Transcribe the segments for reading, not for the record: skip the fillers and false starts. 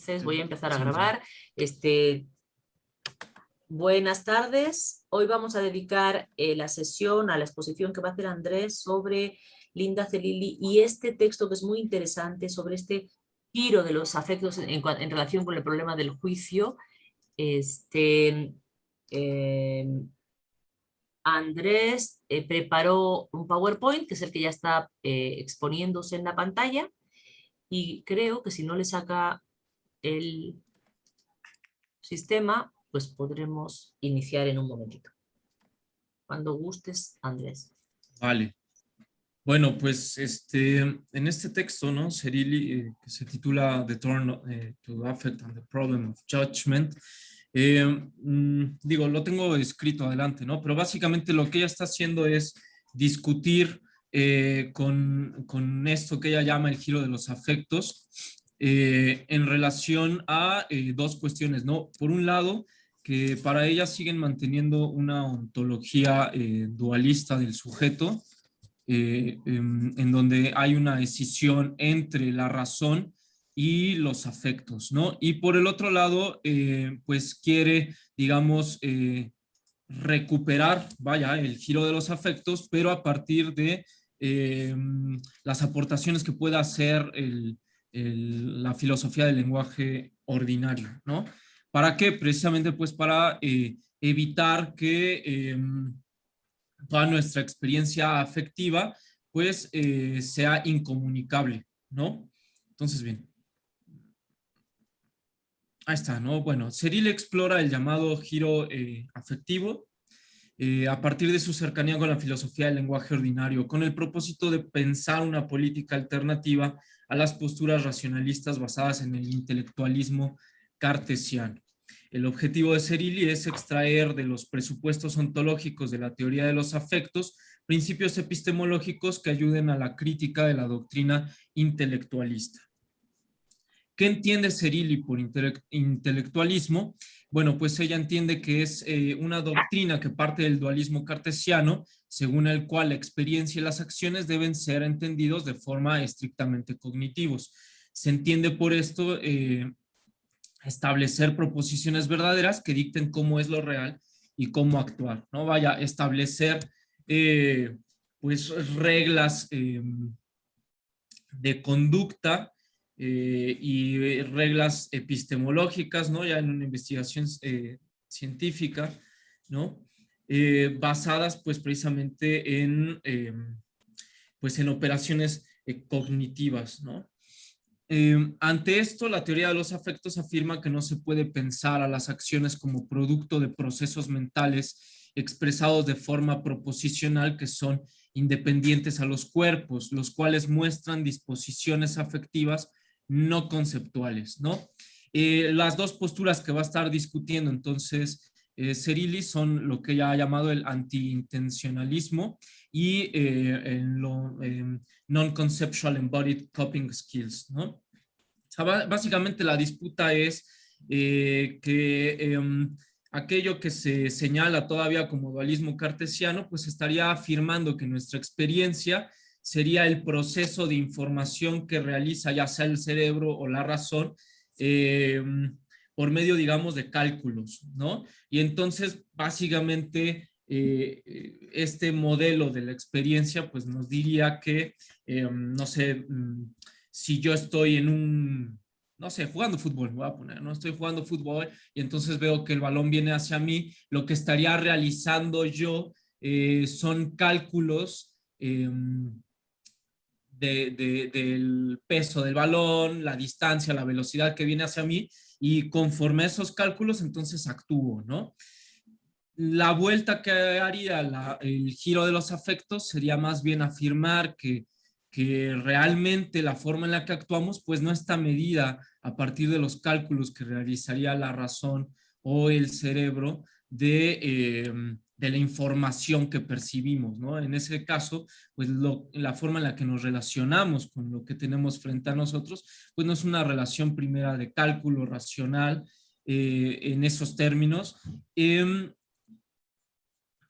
Entonces voy a empezar a Empecemos. grabar. Buenas tardes. Hoy vamos a dedicar la sesión a la exposición que va a hacer Andrés sobre Linda Celili y este texto que es muy interesante sobre este giro de los afectos en relación con el problema del juicio. Andrés preparó un PowerPoint, que es el que ya está exponiéndose en la pantalla, y creo que si no le saca el sistema, pues podremos iniciar en un momentito. Cuando gustes, Andrés. Vale. Bueno, pues en este texto, ¿no? Serilli, que se titula The Turn to Affect and the Problem of Judgment, digo, lo tengo escrito adelante, ¿no? Pero básicamente lo que ella está haciendo es discutir con esto que ella llama el giro de los afectos en relación a dos cuestiones, ¿no? Por un lado, que para ella siguen manteniendo una ontología dualista del sujeto, en donde hay una decisión entre la razón y los afectos, ¿no? Y por el otro lado, pues quiere, digamos, recuperar, vaya, el giro de los afectos, pero a partir de las aportaciones que pueda hacer la filosofía del lenguaje ordinario, ¿no? ¿Para qué? Precisamente pues para evitar que toda nuestra experiencia afectiva pues sea incomunicable, ¿no? Entonces, bien. Ahí está, ¿no? Bueno, Serilli explora el llamado giro afectivo a partir de su cercanía con la filosofía del lenguaje ordinario, con el propósito de pensar una política alternativa a las posturas racionalistas basadas en el intelectualismo cartesiano. El objetivo de Serilli es extraer de los presupuestos ontológicos de la teoría de los afectos principios epistemológicos que ayuden a la crítica de la doctrina intelectualista. ¿Qué entiende Serilli por intelectualismo? Bueno, pues ella entiende que es una doctrina que parte del dualismo cartesiano, según el cual la experiencia y las acciones deben ser entendidos de forma estrictamente cognitivos. Se entiende por esto establecer proposiciones verdaderas que dicten cómo es lo real y cómo actuar, ¿no? Vaya, establecer pues reglas de conducta y reglas epistemológicas, ¿no? Ya en una investigación científica, ¿no? Basadas pues precisamente pues en operaciones cognitivas, ¿no? Ante esto, la teoría de los afectos afirma que no se puede pensar a las acciones como producto de procesos mentales expresados de forma proposicional que son independientes a los cuerpos, los cuales muestran disposiciones afectivas no conceptuales, ¿no? Las dos posturas que va a estar discutiendo entonces Serilli son lo que ella ha llamado el anti-intencionalismo y non-conceptual embodied coping skills, ¿no? O sea, básicamente la disputa es que aquello que se señala todavía como dualismo cartesiano, pues estaría afirmando que nuestra experiencia sería el proceso de información que realiza ya sea el cerebro o la razón por medio, digamos, de cálculos, ¿no? Y entonces, básicamente, este modelo de la experiencia, pues nos diría que, no sé, si yo estoy en un, no sé, jugando fútbol, voy a poner, no estoy jugando fútbol y entonces veo que el balón viene hacia mí, lo que estaría realizando yo son cálculos del peso del balón, la distancia, la velocidad que viene hacia mí y conforme a esos cálculos entonces actúo, ¿no? La vuelta que haría el giro de los afectos sería más bien afirmar que realmente la forma en la que actuamos pues no está medida a partir de los cálculos que realizaría la razón o el cerebro de la información que percibimos, ¿no? En ese caso, pues la forma en la que nos relacionamos con lo que tenemos frente a nosotros, pues no es una relación primera de cálculo racional en esos términos,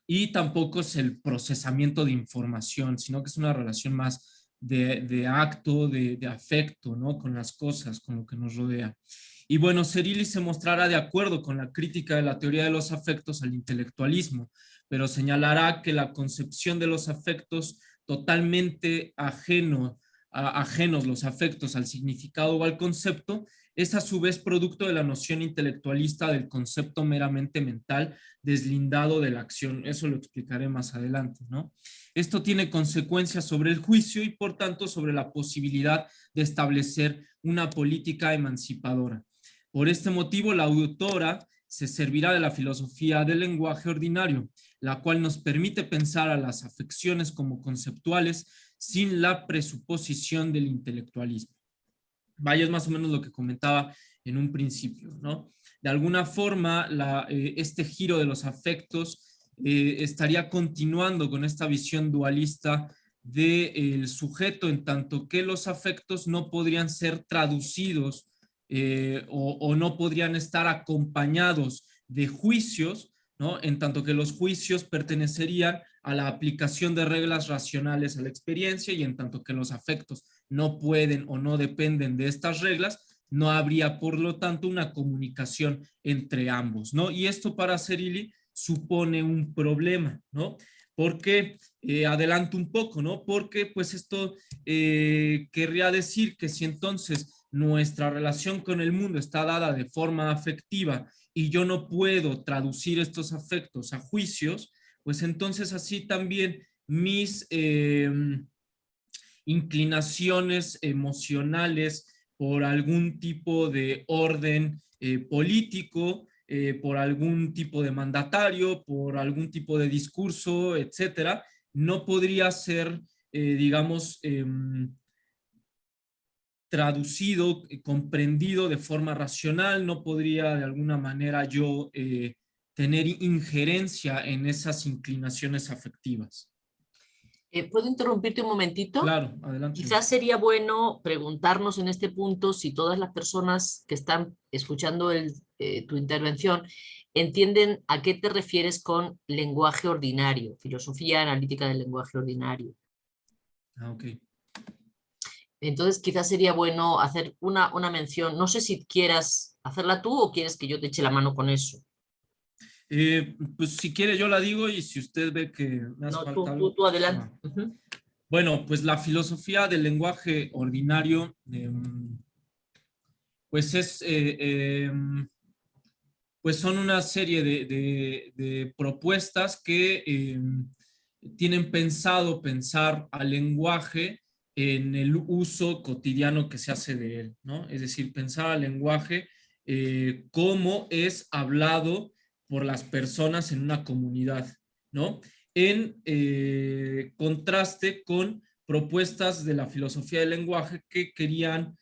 y tampoco es el procesamiento de información, sino que es una relación más de acto, de afecto, ¿no? Con las cosas, con lo que nos rodea. Y bueno, Zerilli se mostrará de acuerdo con la crítica de la teoría de los afectos al intelectualismo, pero señalará que la concepción de los afectos totalmente ajenos los afectos al significado o al concepto, es a su vez producto de la noción intelectualista del concepto meramente mental deslindado de la acción. Eso lo explicaré más adelante, ¿no? Esto tiene consecuencias sobre el juicio y por tanto sobre la posibilidad de establecer una política emancipadora. Por este motivo, la autora se servirá de la filosofía del lenguaje ordinario, la cual nos permite pensar a las afecciones como conceptuales sin la presuposición del intelectualismo. Vaya, es más o menos lo que comentaba en un principio, ¿no? De alguna forma, este giro de los afectos estaría continuando con esta visión dualista del sujeto, en tanto que los afectos no podrían ser traducidos o no podrían estar acompañados de juicios, ¿no? En tanto que los juicios pertenecerían a la aplicación de reglas racionales a la experiencia y en tanto que los afectos no pueden o no dependen de estas reglas, no habría por lo tanto una comunicación entre ambos, ¿no? Y esto para Zerilli supone un problema, ¿no? Porque, adelanto un poco, ¿no? Porque pues esto querría decir que si entonces nuestra relación con el mundo está dada de forma afectiva y yo no puedo traducir estos afectos a juicios, pues entonces así también mis inclinaciones emocionales por algún tipo de orden político, por algún tipo de mandatario, por algún tipo de discurso, etcétera, no podría ser, digamos, traducido, comprendido de forma racional, no podría de alguna manera yo tener injerencia en esas inclinaciones afectivas. ¿Puedo interrumpirte un momentito? Claro, adelante. Quizás sería bueno preguntarnos en este punto si todas las personas que están escuchando tu intervención entienden a qué te refieres con lenguaje ordinario, filosofía analítica del lenguaje ordinario. Ok. Entonces quizás sería bueno hacer una mención, no sé si quieras hacerla tú o quieres que yo te eche la mano con eso. Pues si quiere yo la digo y si usted ve que me hace No, falta algo, tú adelante. va. Bueno, pues la filosofía del lenguaje ordinario, pues pues son una serie de propuestas que tienen pensado pensar al lenguaje en el uso cotidiano que se hace de él, ¿no? Es decir, pensar al lenguaje cómo es hablado por las personas en una comunidad, ¿no? En contraste con propuestas de la filosofía del lenguaje que querían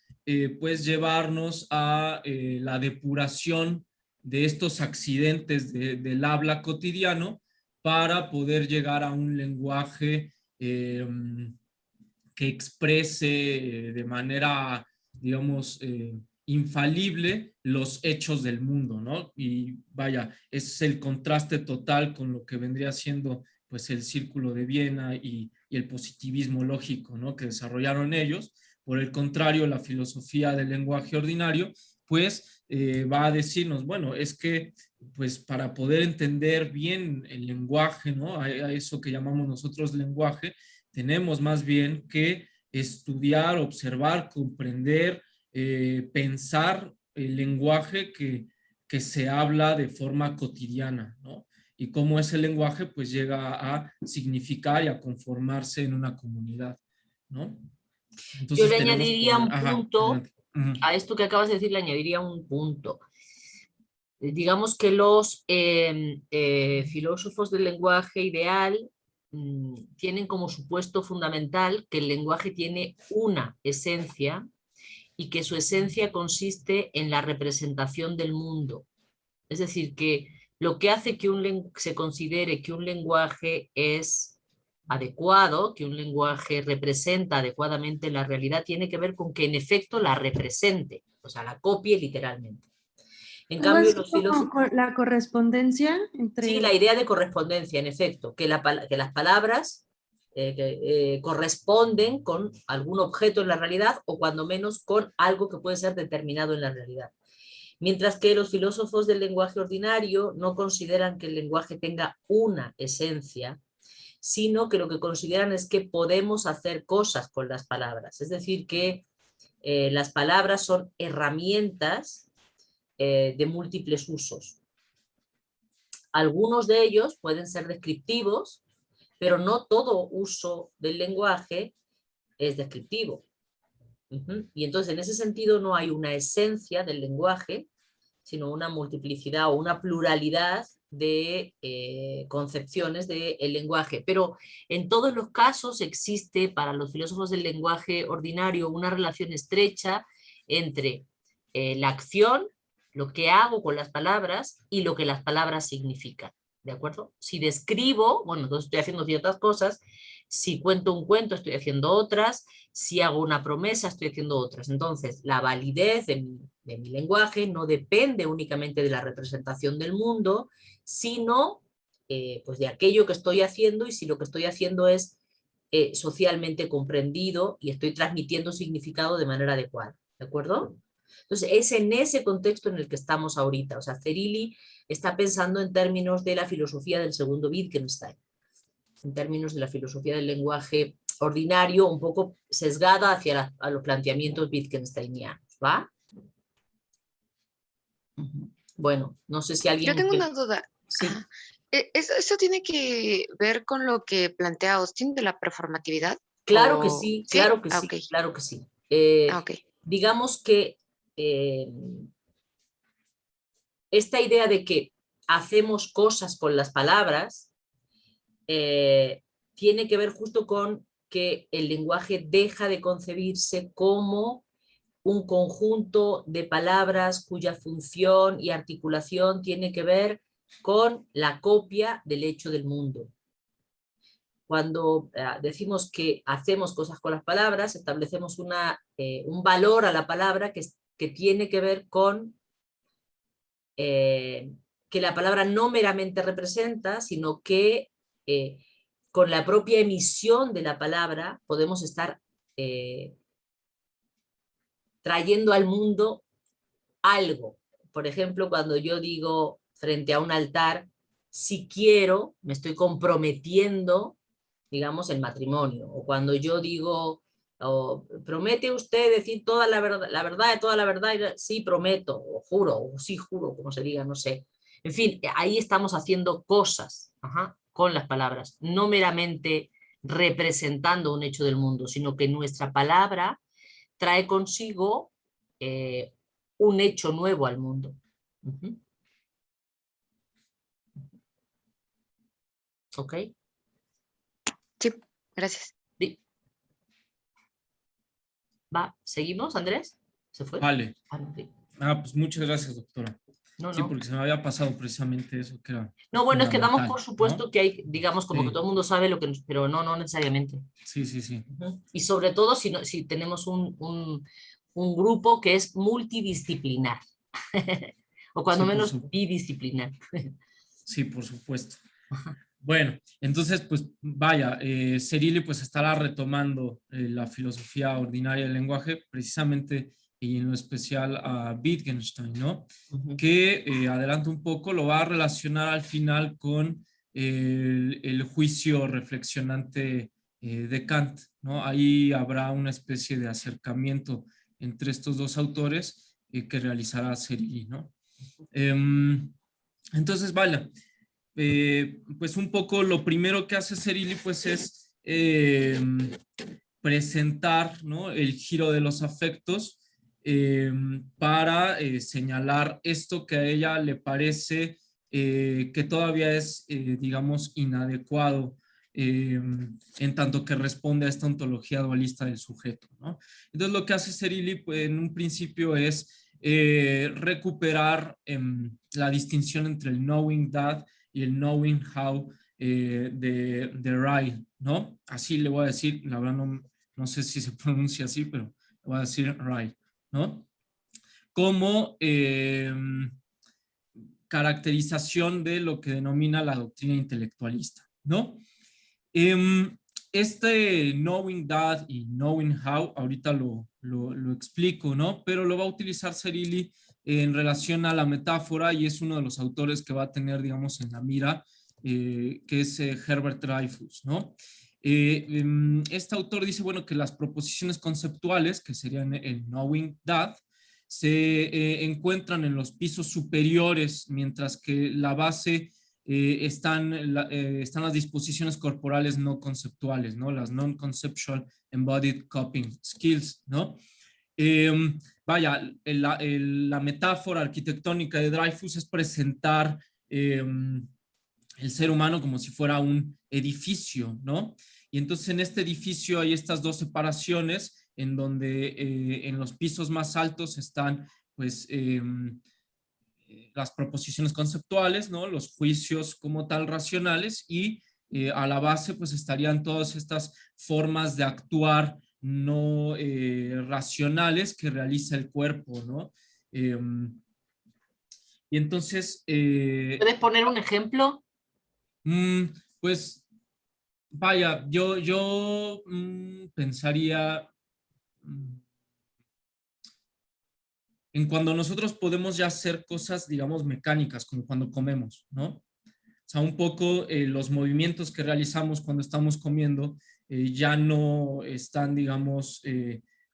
pues llevarnos a la depuración de estos accidentes del habla cotidiano para poder llegar a un lenguaje que exprese de manera, digamos, infalible los hechos del mundo, ¿no? Y vaya, es el contraste total con lo que vendría siendo pues el Círculo de Viena y el positivismo lógico, ¿no? Que desarrollaron ellos. Por el contrario, la filosofía del lenguaje ordinario, pues va a decirnos, bueno, es que pues para poder entender bien el lenguaje, ¿no? A eso que llamamos nosotros lenguaje, tenemos más bien que estudiar, observar, comprender, pensar el lenguaje que se habla de forma cotidiana, ¿no? Y cómo ese lenguaje pues llega a significar y a conformarse en una comunidad, ¿no? Yo Entonces le tenemos añadiría por... un Ajá, punto, adelante. Uh -huh. a esto que acabas de decir le añadiría un punto. Digamos que los filósofos del lenguaje ideal tienen como supuesto fundamental que el lenguaje tiene una esencia y que su esencia consiste en la representación del mundo. Es decir, que lo que hace que se considere que un lenguaje es adecuado, que un lenguaje representa adecuadamente la realidad, tiene que ver con que en efecto la represente, o sea, la copie literalmente. En Algo cambio, así los como filósofos... la correspondencia Sí, entre... la idea de correspondencia, en efecto, que las palabras corresponden con algún objeto en la realidad o cuando menos con algo que puede ser determinado en la realidad. Mientras que los filósofos del lenguaje ordinario no consideran que el lenguaje tenga una esencia, sino que lo que consideran es que podemos hacer cosas con las palabras. Es decir, que las palabras son herramientas de múltiples usos. Algunos de ellos pueden ser descriptivos, pero no todo uso del lenguaje es descriptivo. Y entonces en ese sentido no hay una esencia del lenguaje, sino una multiplicidad o una pluralidad de concepciones del lenguaje. Pero en todos los casos existe para los filósofos del lenguaje ordinario una relación estrecha entre la acción, lo que hago con las palabras y lo que las palabras significan. ¿De acuerdo? Si describo, bueno, entonces estoy haciendo ciertas cosas. Si cuento un cuento, estoy haciendo otras. Si hago una promesa, estoy haciendo otras. Entonces, la validez de mi lenguaje no depende únicamente de la representación del mundo, sino pues de aquello que estoy haciendo, y si lo que estoy haciendo es socialmente comprendido y estoy transmitiendo significado de manera adecuada. ¿De acuerdo? Entonces, es en ese contexto en el que estamos ahorita. O sea, Zerilli está pensando en términos de la filosofía del segundo Wittgenstein, en términos de la filosofía del lenguaje ordinario, un poco sesgada hacia a los planteamientos wittgensteinianos, ¿va? Bueno, no sé si Yo alguien... tengo una duda. Sí. ¿Eso tiene que ver con lo que plantea Austin de la performatividad? Claro que sí, ¿Sí? claro que sí, Ok. claro que sí. Ok. Digamos que esta idea de que hacemos cosas con las palabras tiene que ver justo con que el lenguaje deja de concebirse como un conjunto de palabras cuya función y articulación tiene que ver con la copia del hecho del mundo. Cuando decimos que hacemos cosas con las palabras, establecemos un valor a la palabra que tiene que ver con que la palabra no meramente representa, sino que con la propia emisión de la palabra podemos estar trayendo al mundo algo. Por ejemplo, cuando yo digo frente a un altar, si quiero, me estoy comprometiendo, digamos, el matrimonio. O cuando yo digo, promete usted decir toda la verdad de toda la verdad, sí prometo, o juro, o sí juro, como se diga, no sé. En fin, ahí estamos haciendo cosas con las palabras, no meramente representando un hecho del mundo, sino que nuestra palabra trae consigo un hecho nuevo al mundo. ¿Ok? Sí, gracias. Sí. Va, ¿seguimos, Andrés? ¿Se fue? Vale. Sí. Pues muchas gracias, doctora. No, sí, no. porque se me había pasado precisamente eso que era No, bueno, es que damos fundamental, por supuesto, ¿no? Que hay, digamos, como sí. que todo el mundo sabe lo que... Pero no, no necesariamente. Sí, sí, sí. Y sobre todo si tenemos un grupo que es multidisciplinar. O cuando sí, menos bidisciplinar. Sí, por supuesto. Bueno, entonces, pues vaya, Zerilli pues estará retomando la filosofía ordinaria del lenguaje, precisamente y en lo especial a Wittgenstein, ¿no? Que adelanto un poco, lo va a relacionar al final con el juicio reflexionante de Kant, ¿no? Ahí habrá una especie de acercamiento entre estos dos autores que realizará Zerilli, ¿no? Entonces, vaya, pues un poco lo primero que hace Zerilli pues es presentar, ¿no?, el giro de los afectos para señalar esto que a ella le parece que todavía es, digamos, inadecuado en tanto que responde a esta ontología dualista del sujeto, ¿no? Entonces lo que hace Zerilli pues, en un principio es recuperar la distinción entre el knowing that y el knowing how de Ryle, ¿no? Así le voy a decir, la verdad no sé si se pronuncia así, pero voy a decir Ryle, ¿no? Como caracterización de lo que denomina la doctrina intelectualista, ¿no? Este knowing that y knowing how, ahorita lo explico, ¿no? Pero lo va a utilizar Zerilli en relación a la metáfora, y es uno de los autores que va a tener, digamos, en la mira, que es Herbert Dreyfus, ¿no? Este autor dice, bueno, que las proposiciones conceptuales, que serían el knowing that, se encuentran en los pisos superiores, mientras que la base están las disposiciones corporales no conceptuales, ¿no? Las non-conceptual embodied coping skills, ¿no? Vaya, la metáfora arquitectónica de Dreyfus es presentar el ser humano como si fuera un edificio, ¿no? Y entonces en este edificio hay estas dos separaciones en donde en los pisos más altos están, pues, las proposiciones conceptuales, ¿no? Los juicios como tal racionales, y a la base pues estarían todas estas formas de actuar no racionales que realiza el cuerpo, ¿no? Y entonces... ¿Puedes poner un ejemplo? Pues vaya, yo pensaría en cuando nosotros podemos ya hacer cosas, digamos, mecánicas, como cuando comemos, ¿no? O sea, un poco los movimientos que realizamos cuando estamos comiendo ya no están, digamos,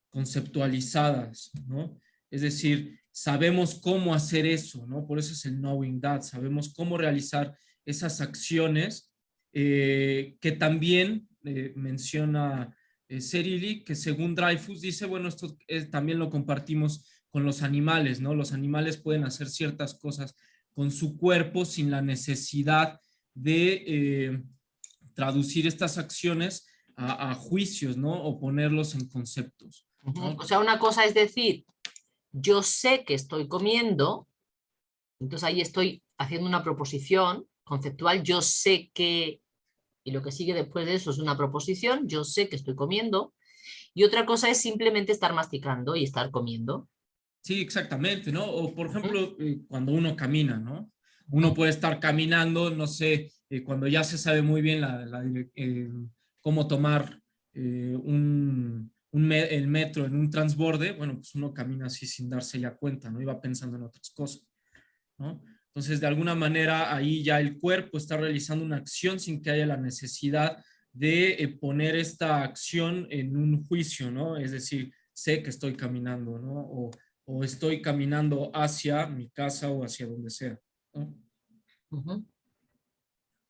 conceptualizadas, ¿no? Es decir, sabemos cómo hacer eso, ¿no? Por eso es el knowing that, sabemos cómo realizar esas acciones que también menciona Serilli, que según Dreyfus dice, bueno, esto también lo compartimos con los animales, ¿no? Los animales pueden hacer ciertas cosas con su cuerpo sin la necesidad de traducir estas acciones a juicios, ¿no? O ponerlos en conceptos, ¿no? O sea, una cosa es decir, yo sé que estoy comiendo, entonces ahí estoy haciendo una proposición conceptual, yo sé que, y lo que sigue después de eso es una proposición, yo sé que estoy comiendo, y otra cosa es simplemente estar masticando y estar comiendo. Sí, exactamente, ¿no? O por ejemplo, cuando uno camina, ¿no? Uno puede estar caminando, no sé, cuando ya se sabe muy bien cómo tomar el metro en un transborde, bueno, pues uno camina así sin darse ya cuenta, ¿no? Y va pensando en otras cosas, ¿no? Entonces, de alguna manera, ahí ya el cuerpo está realizando una acción sin que haya la necesidad de poner esta acción en un juicio, ¿no? Es decir, sé que estoy caminando, ¿no? O estoy caminando hacia mi casa o hacia donde sea, ¿no?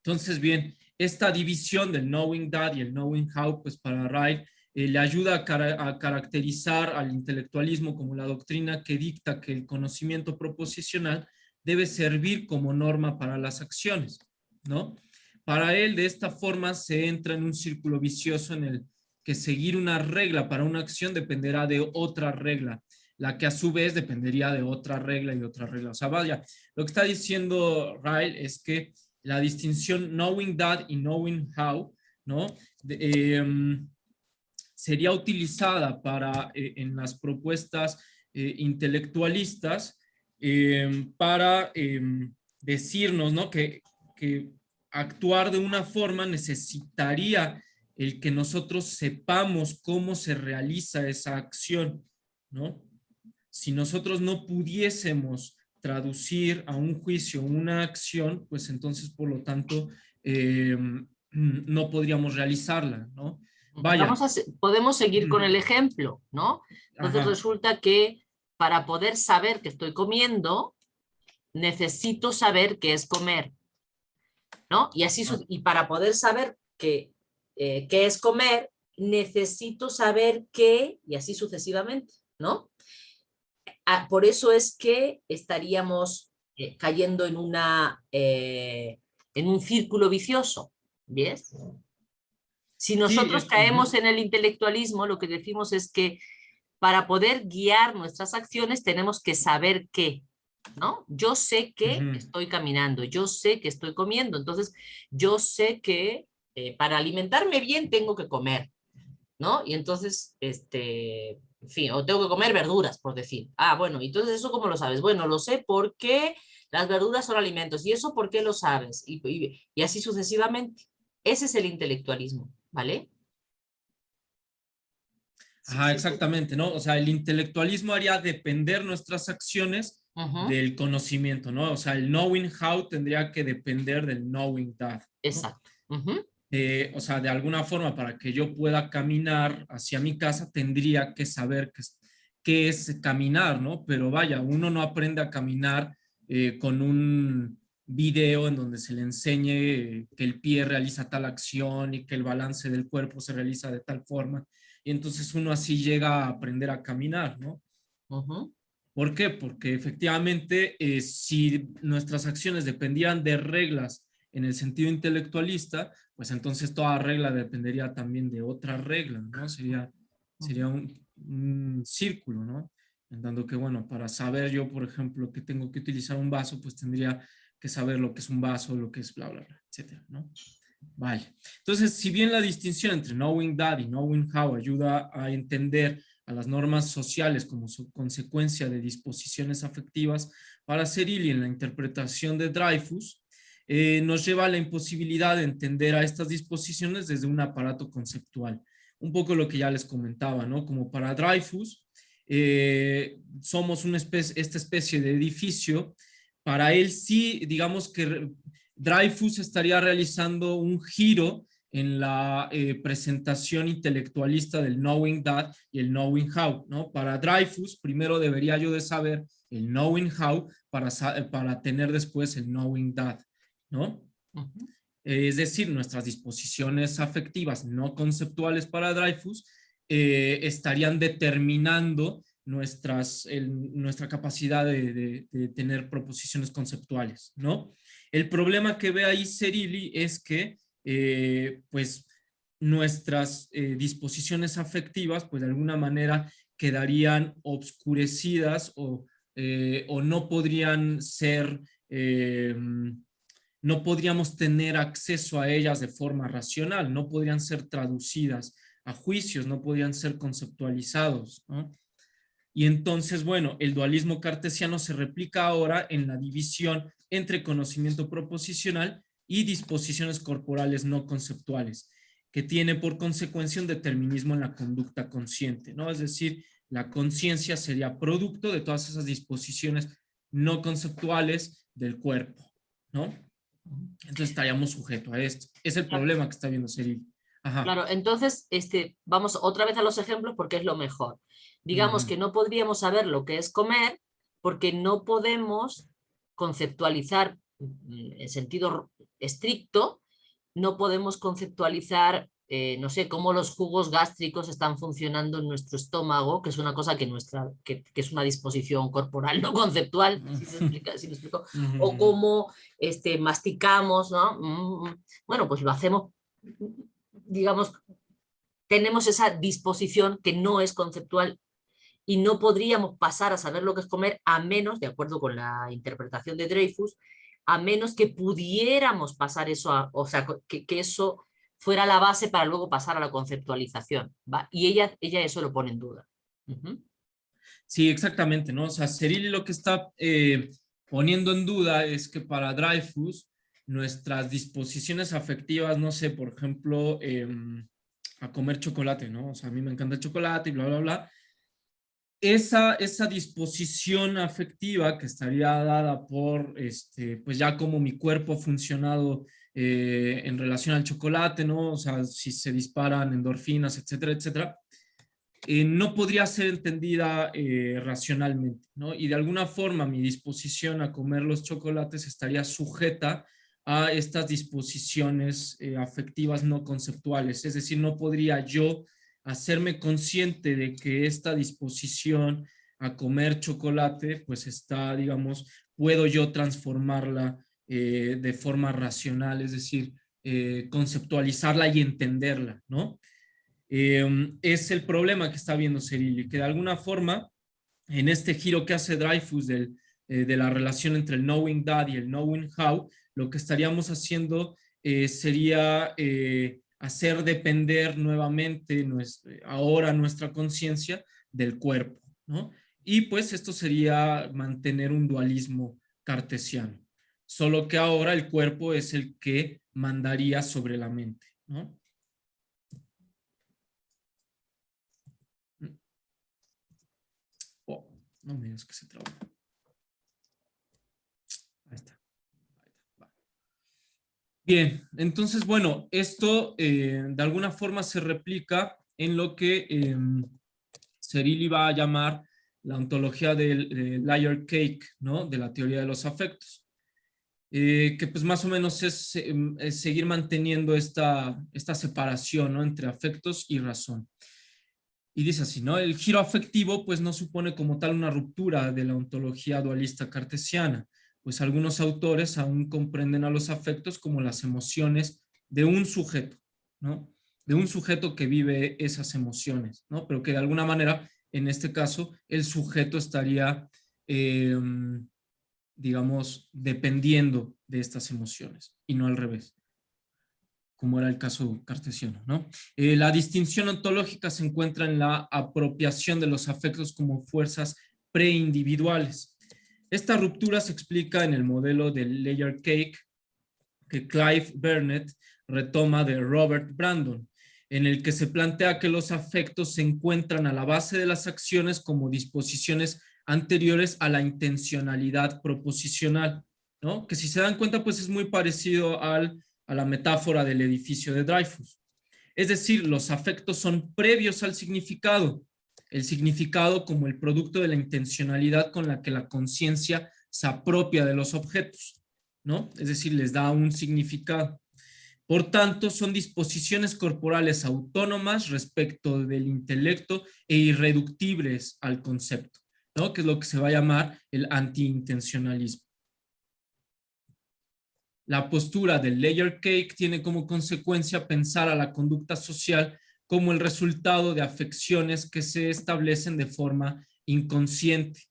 Entonces, bien, esta división del knowing that y el knowing how, pues para Ryle, le ayuda a caracterizar al intelectualismo como la doctrina que dicta que el conocimiento proposicional debe servir como norma para las acciones, ¿no? Para él, de esta forma, se entra en un círculo vicioso en el que seguir una regla para una acción dependerá de otra regla, la que a su vez dependería de otra regla y de otra regla. O sea, vaya, lo que está diciendo Ryle es que la distinción knowing that y knowing how, ¿no? Sería utilizada para, en las propuestas intelectualistas para decirnos, ¿no? Que actuar de una forma necesitaría el que nosotros sepamos cómo se realiza esa acción, ¿no? Si nosotros no pudiésemos traducir a un juicio una acción, pues entonces, por lo tanto, no podríamos realizarla, ¿no? Vaya. Podemos seguir con el ejemplo, ¿no? Entonces Ajá. resulta que para poder saber que estoy comiendo, necesito saber qué es comer, ¿no? Y, así, y para poder saber qué es comer, necesito saber qué, y así sucesivamente, ¿no? Por eso es que estaríamos cayendo en un círculo vicioso, ¿ves? Si nosotros Sí, caemos en el intelectualismo, lo que decimos es que para poder guiar nuestras acciones tenemos que saber qué, ¿no? Yo sé que estoy caminando, yo sé que estoy comiendo, entonces yo sé que para alimentarme bien tengo que comer, ¿no? Y entonces, en fin, o tengo que comer verduras, por decir. Ah, bueno, entonces eso ¿cómo lo sabes? Bueno, lo sé porque las verduras son alimentos. ¿Y eso por qué lo sabes? Y así sucesivamente. Ese es el intelectualismo, ¿vale? Ajá, exactamente, ¿no? O sea, el intelectualismo haría depender nuestras acciones del conocimiento, ¿no? O sea, el knowing how tendría que depender del knowing that, ¿no? Exacto. O sea, de alguna forma, para que yo pueda caminar hacia mi casa, tendría que saber qué es caminar, ¿no? Pero vaya, uno no aprende a caminar con un video en donde se le enseñe que el pie realiza tal acción y que el balance del cuerpo se realiza de tal forma. Y entonces uno así llega a aprender a caminar, ¿no? ¿Por qué? Porque efectivamente, si nuestras acciones dependían de reglas en el sentido intelectualista, pues entonces toda regla dependería también de otra regla, ¿no? Sería un círculo, ¿no? En tanto que, bueno, para saber yo, por ejemplo, que tengo que utilizar un vaso, pues tendría que saber lo que es un vaso, lo que es bla, bla, bla, etcétera, ¿no? Vale. Entonces, si bien la distinción entre knowing that y knowing how ayuda a entender a las normas sociales como su consecuencia de disposiciones afectivas, para Serilli en la interpretación de Dreyfus, nos lleva a la imposibilidad de entender a estas disposiciones desde un aparato conceptual. Un poco lo que ya les comentaba, ¿no? Como para Dreyfus, somos esta especie de edificio. Para él sí, digamos que Dreyfus estaría realizando un giro en la presentación intelectualista del knowing that y el knowing how, ¿no? Para Dreyfus, primero debería yo de saber el knowing how para tener después el knowing that, ¿no? Es decir, nuestras disposiciones afectivas no conceptuales para Dreyfus estarían determinando nuestra capacidad de tener proposiciones conceptuales, ¿no? El problema que ve ahí Serilli es que, pues, nuestras disposiciones afectivas, pues, de alguna manera quedarían obscurecidas o no podrían ser, no podríamos tener acceso a ellas de forma racional, no podrían ser traducidas a juicios, no podrían ser conceptualizados, ¿no? Y entonces, bueno, el dualismo cartesiano se replica ahora en la división entre conocimiento proposicional y disposiciones corporales no conceptuales, que tiene por consecuencia un determinismo en la conducta consciente, ¿no? Es decir, la conciencia sería producto de todas esas disposiciones no conceptuales del cuerpo, ¿no? Entonces estaríamos sujetos a esto. Es el problema que está viendo Serilli. Ajá. Claro, entonces vamos otra vez a los ejemplos porque es lo mejor. Digamos que no podríamos saber lo que es comer porque no podemos conceptualizar en sentido estricto, no podemos conceptualizar, no sé, cómo los jugos gástricos están funcionando en nuestro estómago, que es una cosa que es una disposición corporal no conceptual, si me explico, o cómo masticamos, ¿no? Bueno, pues lo hacemos, digamos, tenemos esa disposición que no es conceptual y no podríamos pasar a saber lo que es comer a menos, de acuerdo con la interpretación de Dreyfus, a menos que pudiéramos pasar eso, o sea, que eso fuera la base para luego pasar a la conceptualización, ¿va? Y ella eso lo pone en duda. Sí, exactamente, ¿no? O sea, Serilli lo que está poniendo en duda es que para Dreyfus nuestras disposiciones afectivas, no sé, por ejemplo, a comer chocolate, ¿no? O sea, a mí me encanta el chocolate y bla, bla, bla. Esa disposición afectiva que estaría dada por, pues ya como mi cuerpo ha funcionado en relación al chocolate, ¿no? O sea, si se disparan endorfinas, etcétera, etcétera, no podría ser entendida racionalmente, ¿no? Y de alguna forma mi disposición a comer los chocolates estaría sujeta a estas disposiciones afectivas no conceptuales, es decir, no podría yo hacerme consciente de que esta disposición a comer chocolate, pues está, digamos, puedo yo transformarla de forma racional, es decir, conceptualizarla y entenderla, ¿no? Es el problema que está viendo Serilli, que de alguna forma, en este giro que hace Dreyfus de la relación entre el knowing that y el knowing how, lo que estaríamos haciendo sería hacer depender nuevamente ahora nuestra conciencia del cuerpo, ¿no? Y pues esto sería mantener un dualismo cartesiano, solo que ahora el cuerpo es el que mandaría sobre la mente, ¿no? Oh, no me digas que se trabó. Bien, entonces, bueno, esto de alguna forma se replica en lo que Serilli va a llamar la ontología del layer cake, ¿no? De la teoría de los afectos. Que pues más o menos es seguir manteniendo esta separación, ¿no? Entre afectos y razón. Y dice así, ¿no? El giro afectivo pues no supone como tal una ruptura de la ontología dualista cartesiana, pues algunos autores aún comprenden a los afectos como las emociones de un sujeto, ¿no? De un sujeto que vive esas emociones, ¿no? Pero que de alguna manera, en este caso, el sujeto estaría, digamos, dependiendo de estas emociones y no al revés, como era el caso cartesiano, ¿no? La distinción ontológica se encuentra en la apropiación de los afectos como fuerzas preindividuales. Esta ruptura se explica en el modelo del layer cake que Clive Burnett retoma de Robert Brandon, en el que se plantea que los afectos se encuentran a la base de las acciones como disposiciones anteriores a la intencionalidad proposicional, ¿no? Que si se dan cuenta, pues es muy parecido a la metáfora del edificio de Dreyfus. Es decir, los afectos son previos al significado, el significado como el producto de la intencionalidad con la que la conciencia se apropia de los objetos, ¿no? Es decir, les da un significado. Por tanto, son disposiciones corporales autónomas respecto del intelecto e irreductibles al concepto, ¿no? Que es lo que se va a llamar el antiintencionalismo. La postura del layer cake tiene como consecuencia pensar a la conducta social como el resultado de afecciones que se establecen de forma inconsciente,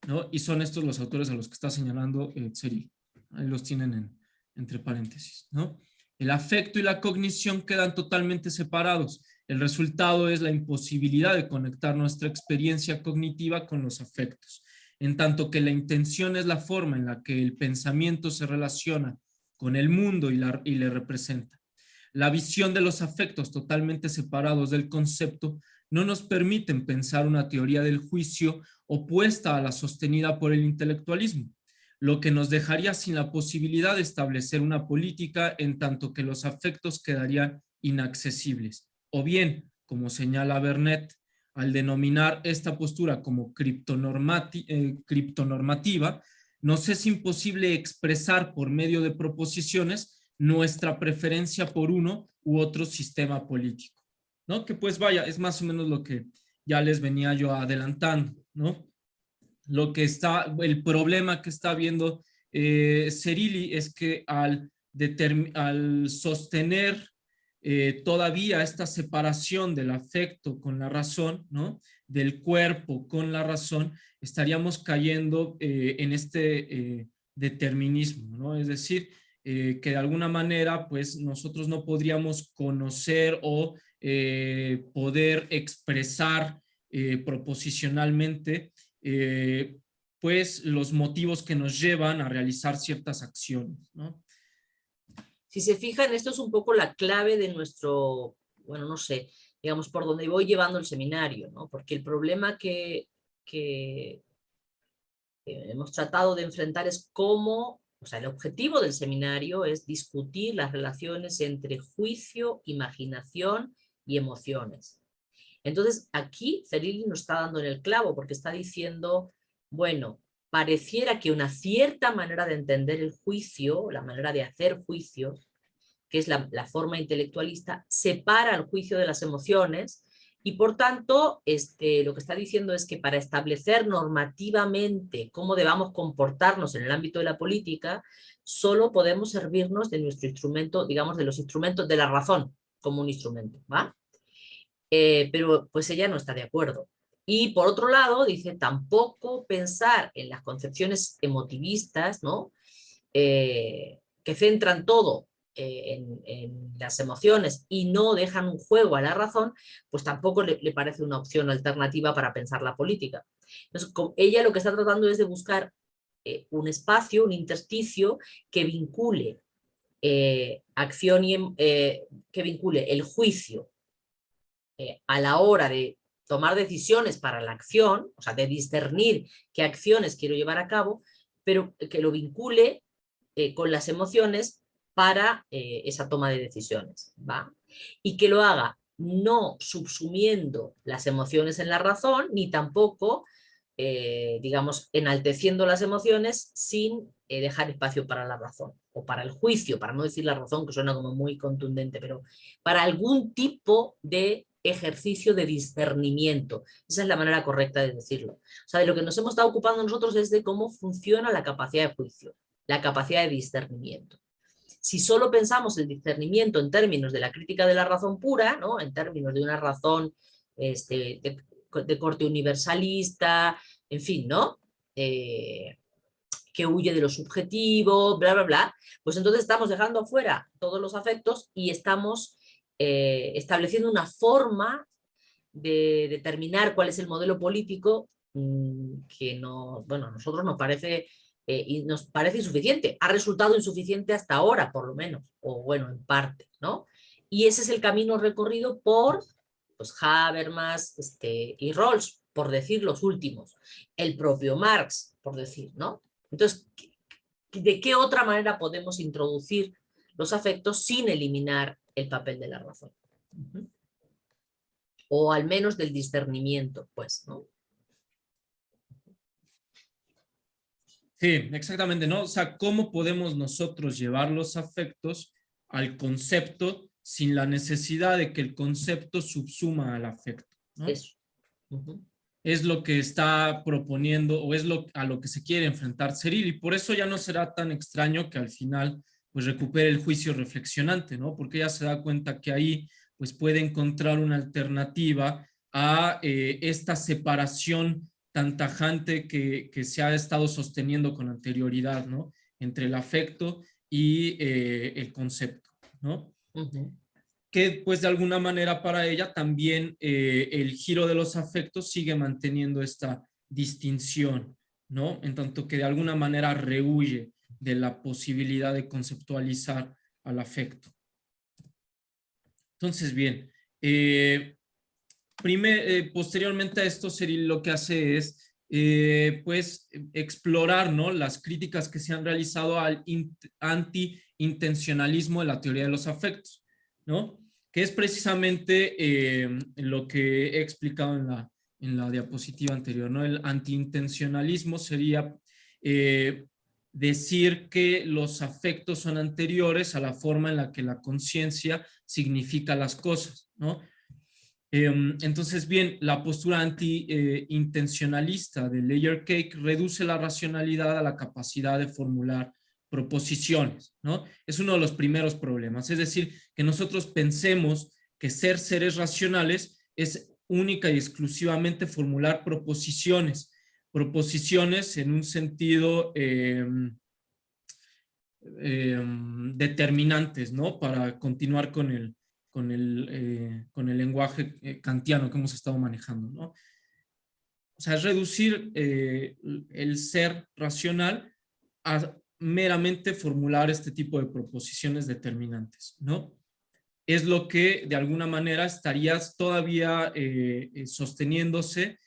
¿no? Y son estos los autores a los que está señalando Serilli. Ahí los tienen entre paréntesis, ¿no? El afecto y la cognición quedan totalmente separados. El resultado es la imposibilidad de conectar nuestra experiencia cognitiva con los afectos, en tanto que la intención es la forma en la que el pensamiento se relaciona con el mundo y le representa. La visión de los afectos totalmente separados del concepto no nos permiten pensar una teoría del juicio opuesta a la sostenida por el intelectualismo, lo que nos dejaría sin la posibilidad de establecer una política en tanto que los afectos quedarían inaccesibles. O bien, como señala Burnett, al denominar esta postura como criptonormativa, nos es imposible expresar por medio de proposiciones nuestra preferencia por uno u otro sistema político, ¿no? Que pues vaya, es más o menos lo que ya les venía yo adelantando, ¿no? El problema que está viendo Serilli es que al sostener todavía esta separación del afecto con la razón, ¿no? Del cuerpo con la razón, estaríamos cayendo en este determinismo, ¿no? Es decir, que de alguna manera, pues nosotros no podríamos conocer o poder expresar proposicionalmente pues los motivos que nos llevan a realizar ciertas acciones, ¿no? Si se fijan, esto es un poco la clave de nuestro, bueno, no sé, digamos, por donde voy llevando el seminario, ¿no? Porque el problema que hemos tratado de enfrentar es cómo, o sea, el objetivo del seminario es discutir las relaciones entre juicio, imaginación y emociones. Entonces, aquí Serilli nos está dando en el clavo porque está diciendo, bueno, pareciera que una cierta manera de entender el juicio, la manera de hacer juicios, que es la forma intelectualista, separa el juicio de las emociones y por tanto lo que está diciendo es que para establecer normativamente cómo debamos comportarnos en el ámbito de la política, solo podemos servirnos de nuestro instrumento, digamos, de los instrumentos de la razón como un instrumento, ¿va? Pero pues ella no está de acuerdo. Y por otro lado, dice, tampoco pensar en las concepciones emotivistas, ¿no? Que centran todo en las emociones y no dejan un juego a la razón, pues tampoco le parece una opción alternativa para pensar la política. Entonces, ella lo que está tratando es de buscar un espacio, un intersticio que vincule acción y que vincule el juicio a la hora de tomar decisiones para la acción, o sea, de discernir qué acciones quiero llevar a cabo, pero que lo vincule con las emociones para esa toma de decisiones, ¿va? Y que lo haga no subsumiendo las emociones en la razón, ni tampoco, digamos, enalteciendo las emociones sin dejar espacio para la razón, o para el juicio, para no decir la razón, que suena como muy contundente, pero para algún tipo de ejercicio de discernimiento. Esa es la manera correcta de decirlo. O sea, de lo que nos hemos estado ocupando nosotros es de cómo funciona la capacidad de juicio, la capacidad de discernimiento. Si solo pensamos el discernimiento en términos de la crítica de la razón pura, ¿no? En términos de una razón de corte universalista, en fin, ¿no? Que huye de lo subjetivo, bla, bla, bla, pues entonces estamos dejando fuera todos los afectos y estamos estableciendo una forma de determinar cuál es el modelo político que no, bueno, a nosotros nos parece insuficiente. Ha resultado insuficiente hasta ahora, por lo menos, o bueno, en parte, ¿no? Y ese es el camino recorrido por pues, Habermas y Rawls, por decir los últimos. El propio Marx, por decir, ¿no? Entonces, ¿de qué otra manera podemos introducir los afectos sin eliminar el papel de la razón? O al menos del discernimiento, pues, ¿no? Sí, exactamente, ¿no? O sea, ¿cómo podemos nosotros llevar los afectos al concepto sin la necesidad de que el concepto subsuma al afecto, ¿no? Eso. Uh-huh. Es lo que está proponiendo o es a lo que se quiere enfrentar Cyril, y por eso ya no será tan extraño que al final pues recupere el juicio reflexionante, ¿no? Porque ella se da cuenta que ahí pues puede encontrar una alternativa a esta separación tan tajante que se ha estado sosteniendo con anterioridad, ¿no? Entre el afecto y el concepto, ¿no? Uh-huh. Que pues de alguna manera para ella también el giro de los afectos sigue manteniendo esta distinción, ¿no? En tanto que de alguna manera rehúye de la posibilidad de conceptualizar al afecto. Entonces, bien, posteriormente a esto, Cyril lo que hace es pues explorar, ¿no? Las críticas que se han realizado al anti-intencionalismo de la teoría de los afectos, ¿no? Que es precisamente lo que he explicado en la diapositiva anterior, ¿no? El anti-intencionalismo sería decir que los afectos son anteriores a la forma en la que la conciencia significa las cosas, ¿no? Entonces, bien, la postura anti-intencionalista de Layer Cake reduce la racionalidad a la capacidad de formular proposiciones, ¿no? Es uno de los primeros problemas, es decir, que nosotros pensemos que ser seres racionales es única y exclusivamente formular proposiciones en un sentido determinantes, ¿no? Para continuar con el lenguaje kantiano que hemos estado manejando, ¿no? O sea, es reducir el ser racional a meramente formular este tipo de proposiciones determinantes, ¿no? Es lo que de alguna manera estarías todavía sosteniéndose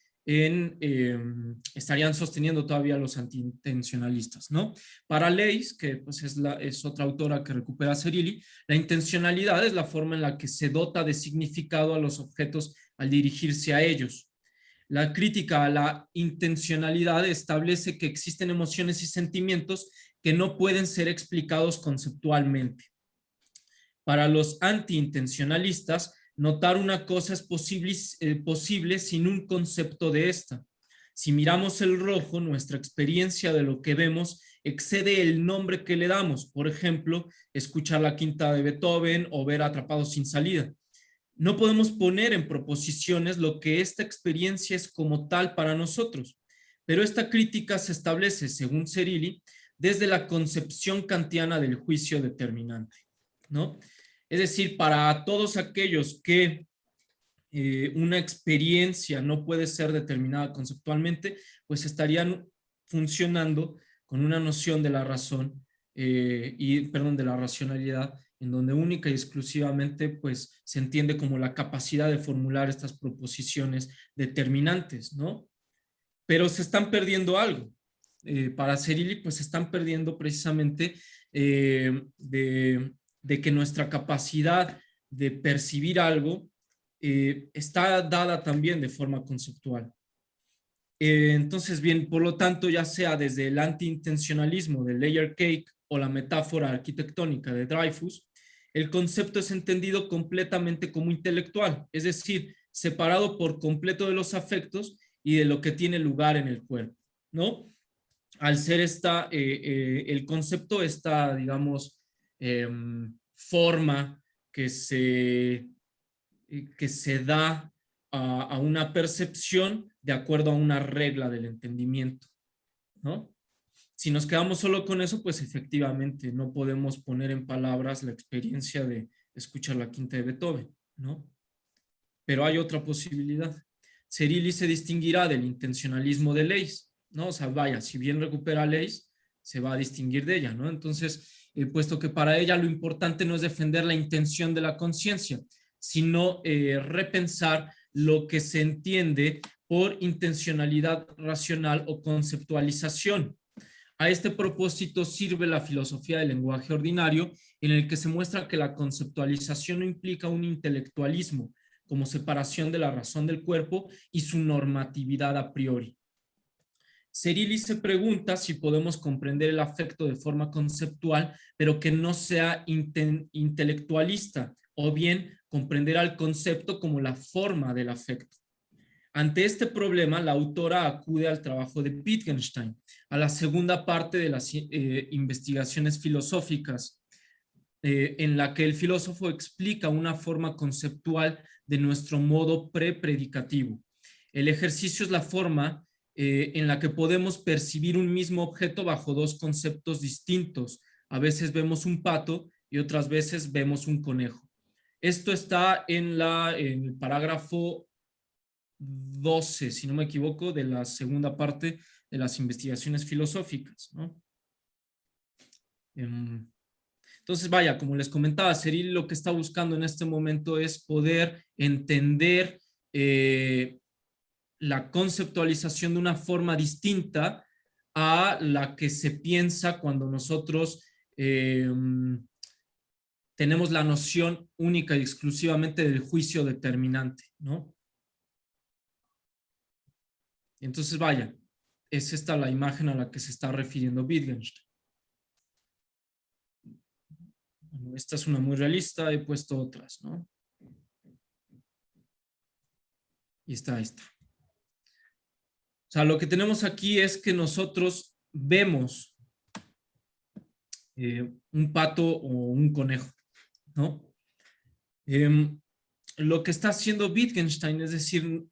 estarían sosteniendo todavía los antiintencionalistas, ¿no? Para Leys, que pues es otra autora que recupera Cyrili, la intencionalidad es la forma en la que se dota de significado a los objetos al dirigirse a ellos. La crítica a la intencionalidad establece que existen emociones y sentimientos que no pueden ser explicados conceptualmente. Para los antiintencionalistas, notar una cosa es posible sin un concepto de esta. Si miramos el rojo, nuestra experiencia de lo que vemos excede el nombre que le damos. Por ejemplo, escuchar la quinta de Beethoven o ver Atrapados sin salida. No podemos poner en proposiciones lo que esta experiencia es como tal para nosotros, pero esta crítica se establece, según Cyrili, desde la concepción kantiana del juicio determinante, ¿no? Es decir, para todos aquellos que una experiencia no puede ser determinada conceptualmente, pues estarían funcionando con una noción de la razón de la racionalidad, en donde única y exclusivamente pues se entiende como la capacidad de formular estas proposiciones determinantes, ¿no? Pero se están perdiendo algo. para Zerilli, pues están perdiendo precisamente de que nuestra capacidad de percibir algo está dada también de forma conceptual. Entonces, bien, por lo tanto, ya sea desde el anti-intencionalismo de Layer Cake o la metáfora arquitectónica de Dreyfus, el concepto es entendido completamente como intelectual, es decir, separado por completo de los afectos y de lo que tiene lugar en el cuerpo, ¿no? Al ser el concepto, esta, digamos, forma que se da a una percepción de acuerdo a una regla del entendimiento, ¿no? Si nos quedamos solo con eso, pues efectivamente no podemos poner en palabras la experiencia de escuchar la quinta de Beethoven, ¿no? Pero hay otra posibilidad. Zerilli se distinguirá del intencionalismo de Leys, ¿no? O sea, vaya, si bien recupera Leys, se va a distinguir de ella, ¿no? Entonces, puesto que para ella lo importante no es defender la intención de la conciencia, sino repensar lo que se entiende por intencionalidad racional o conceptualización. A este propósito sirve la filosofía del lenguaje ordinario, en el que se muestra que la conceptualización no implica un intelectualismo como separación de la razón del cuerpo y su normatividad a priori. Zerilli se pregunta si podemos comprender el afecto de forma conceptual, pero que no sea intelectualista, o bien comprender al concepto como la forma del afecto. Ante este problema, la autora acude al trabajo de Wittgenstein, a la segunda parte de las investigaciones filosóficas, en la que el filósofo explica una forma conceptual de nuestro modo prepredicativo. El ejercicio es la forma en la que podemos percibir un mismo objeto bajo dos conceptos distintos. A veces vemos un pato y otras veces vemos un conejo. Esto está en el parágrafo 12, si no me equivoco, de la segunda parte de las investigaciones filosóficas, ¿no? Entonces, vaya, como les comentaba, Zerilli lo que está buscando en este momento es poder entender la conceptualización de una forma distinta a la que se piensa cuando nosotros tenemos la noción única y exclusivamente del juicio determinante, ¿no? Entonces, vaya, es esta la imagen a la que se está refiriendo Wittgenstein. Bueno, esta es una muy realista, he puesto otras, ¿no? Y está esta. O sea, lo que tenemos aquí es que nosotros vemos un pato o un conejo, ¿no? Lo que está haciendo Wittgenstein, es decir,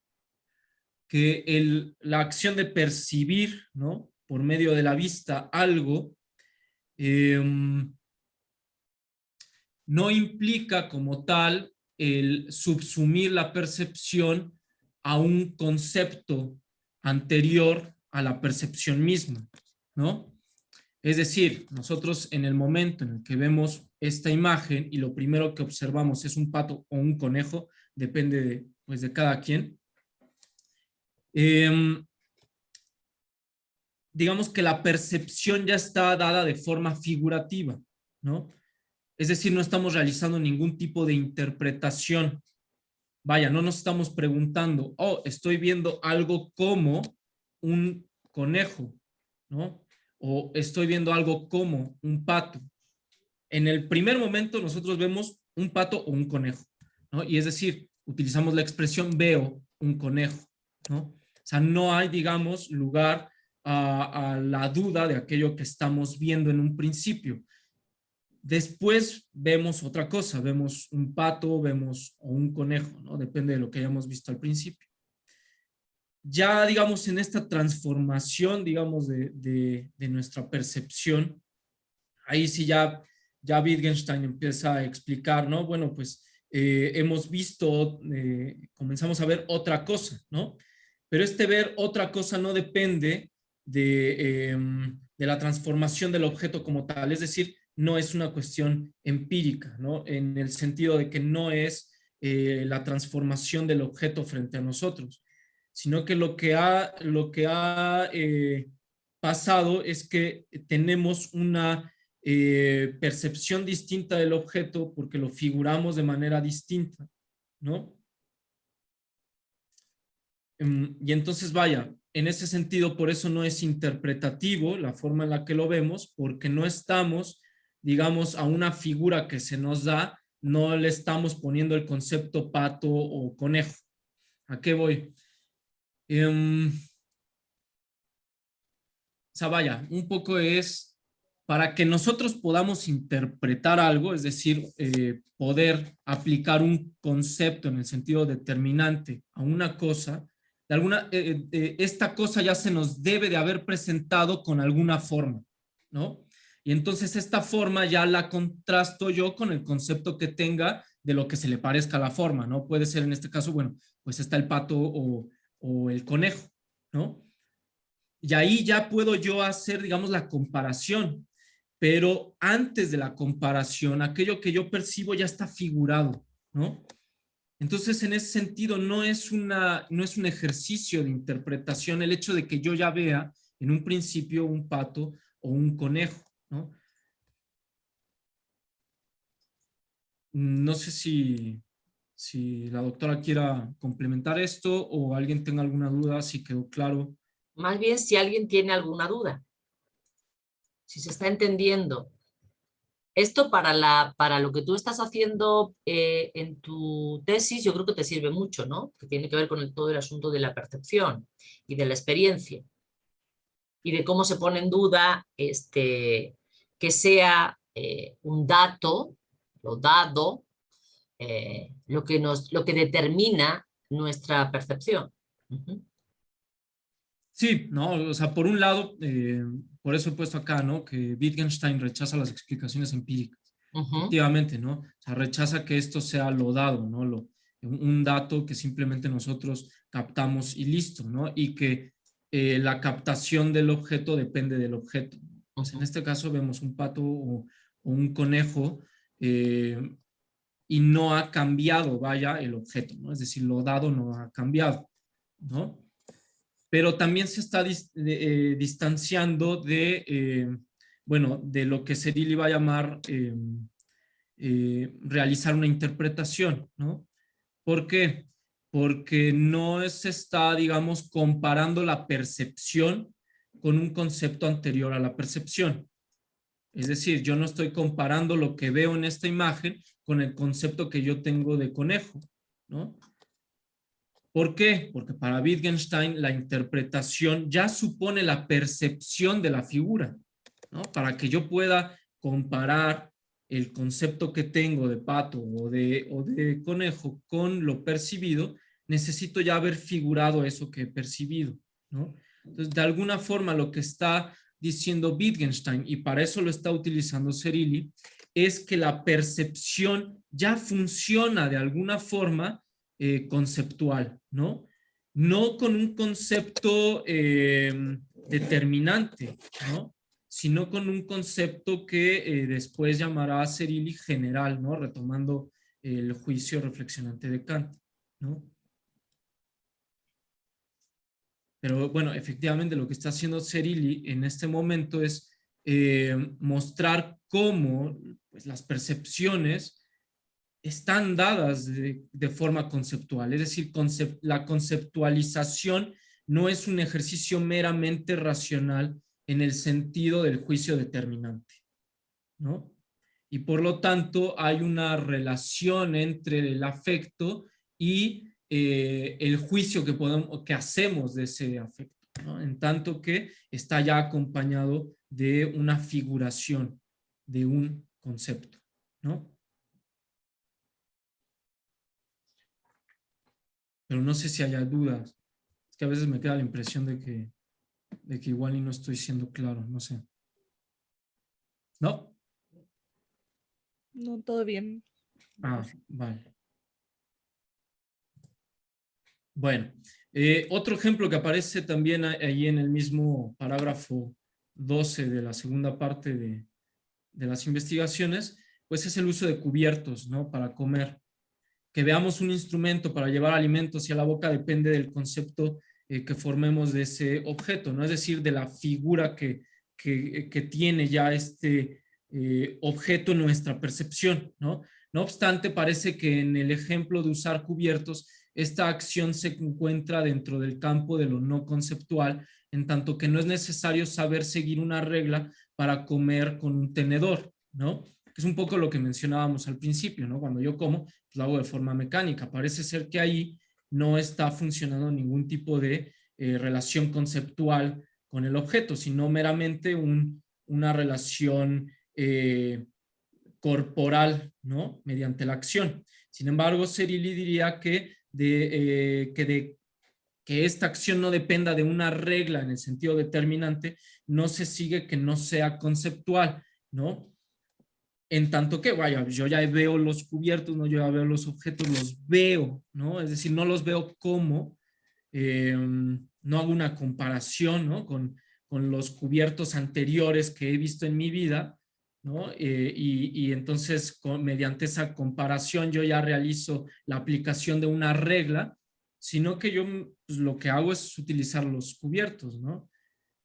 que la acción de percibir, ¿no? Por medio de la vista algo, no implica como tal el subsumir la percepción a un concepto anterior a la percepción misma, ¿no? Es decir, nosotros en el momento en el que vemos esta imagen y lo primero que observamos es un pato o un conejo, depende pues, de cada quien, digamos que la percepción ya está dada de forma figurativa, ¿no? Es decir, no estamos realizando ningún tipo de interpretación. Vaya, no nos estamos preguntando, oh, estoy viendo algo como un conejo, ¿no? O estoy viendo algo como un pato. En el primer momento nosotros vemos un pato o un conejo, ¿no? Y es decir, utilizamos la expresión veo un conejo, ¿no? O sea, no hay, digamos, lugar a la duda de aquello que estamos viendo en un principio. Después vemos otra cosa, vemos un pato, vemos o un conejo, ¿no? Depende de lo que hayamos visto al principio. Ya, digamos, en esta transformación, digamos, de nuestra percepción, ahí sí ya Wittgenstein empieza a explicar, ¿no? Bueno, pues hemos visto, comenzamos a ver otra cosa, ¿no? Pero este ver otra cosa no depende de la transformación del objeto como tal, es decir, no es una cuestión empírica, ¿no? En el sentido de que no es la transformación del objeto frente a nosotros, sino que lo que ha pasado es que tenemos una percepción distinta del objeto porque lo figuramos de manera distinta, ¿no? Y entonces, vaya, en ese sentido, por eso no es interpretativo la forma en la que lo vemos, porque no estamos, digamos, a una figura que se nos da, no le estamos poniendo el concepto pato o conejo. ¿A qué voy? O sea, vaya, un poco es para que nosotros podamos interpretar algo, es decir, poder aplicar un concepto en el sentido determinante a una cosa, de alguna, esta cosa ya se nos debe de haber presentado con alguna forma, ¿no? Y entonces esta forma ya la contrasto yo con el concepto que tenga de lo que se le parezca a la forma, ¿no? Puede ser en este caso, bueno, pues está el pato o el conejo, ¿no? Y ahí ya puedo yo hacer, digamos, la comparación, pero antes de la comparación, aquello que yo percibo ya está figurado, ¿no? Entonces, en ese sentido, no es un ejercicio de interpretación el hecho de que yo ya vea en un principio un pato o un conejo, ¿no? No sé si la doctora quiera complementar esto o alguien tenga alguna duda, si quedó claro. Más bien si alguien tiene alguna duda, si se está entendiendo. Esto para lo que tú estás haciendo en tu tesis, yo creo que te sirve mucho, ¿no? Que tiene que ver con todo el asunto de la percepción y de la experiencia y de cómo se pone en duda que sea un dato, lo dado, lo que determina nuestra percepción. Uh-huh. Sí, no, o sea, por un lado, por eso he puesto acá, ¿no? Que Wittgenstein rechaza las explicaciones empíricas. Uh-huh. Efectivamente, ¿no? O sea, rechaza que esto sea lo dado, ¿no? Un dato que simplemente nosotros captamos y listo, ¿no? Y que la captación del objeto depende del objeto. Pues en este caso vemos un pato o un conejo y no ha cambiado, vaya, el objeto, ¿no? Es decir, lo dado no ha cambiado, ¿no? Pero también se está distanciando bueno, de lo que Cyril iba a llamar realizar una interpretación, ¿no? ¿Por qué? Porque no se está, digamos, comparando la percepción con un concepto anterior a la percepción. Es decir, yo no estoy comparando lo que veo en esta imagen con el concepto que yo tengo de conejo, ¿no? ¿Por qué? Porque para Wittgenstein la interpretación ya supone la percepción de la figura, ¿no? Para que yo pueda comparar el concepto que tengo de pato o de conejo con lo percibido, necesito ya haber figurado eso que he percibido, ¿no? Entonces, de alguna forma, lo que está diciendo Wittgenstein, y para eso lo está utilizando Cyrili, es que la percepción ya funciona de alguna forma conceptual, ¿no? No con un concepto determinante, ¿no? Sino con un concepto que después llamará Cyrili general, ¿no? Retomando el juicio reflexionante de Kant, ¿no? Pero bueno, efectivamente lo que está haciendo Cyrili en este momento es mostrar cómo pues, las percepciones están dadas de forma conceptual, es decir, la conceptualización no es un ejercicio meramente racional en el sentido del juicio determinante, ¿no? Y por lo tanto hay una relación entre el afecto y el juicio que hacemos de ese afecto, ¿no? En tanto que está ya acompañado de una figuración, de un concepto, ¿no? Pero no sé si haya dudas. Es que a veces me queda la impresión de que igual y no estoy siendo claro, no sé. ¿No? No, todo bien. Ah, vale. Bueno, otro ejemplo que aparece también ahí en el mismo parágrafo 12 de la segunda parte de las investigaciones, pues es el uso de cubiertos, ¿no? Para comer. Que veamos un instrumento para llevar alimentos hacia la boca depende del concepto que formemos de ese objeto, ¿no? Es decir, de la figura que tiene ya este objeto en nuestra percepción, ¿no? No obstante, parece que en el ejemplo de usar cubiertos, esta acción se encuentra dentro del campo de lo no conceptual, en tanto que no es necesario saber seguir una regla para comer con un tenedor, ¿no? Es un poco lo que mencionábamos al principio, ¿no? Cuando yo como, pues lo hago de forma mecánica. Parece ser que ahí no está funcionando ningún tipo de relación conceptual con el objeto, sino meramente una relación corporal, ¿no? Mediante la acción. Sin embargo, Zerilli diría que que esta acción no dependa de una regla en el sentido determinante, no se sigue que no sea conceptual, ¿no? En tanto que, vaya, yo ya veo los cubiertos, ¿no? Yo ya veo los objetos, los veo, ¿no? Es decir, no los veo como, no hago una comparación, ¿no? Con los cubiertos anteriores que he visto en mi vida, ¿no? Y entonces, mediante esa comparación, yo ya realizo la aplicación de una regla, sino que yo pues, lo que hago es utilizar los cubiertos, ¿no?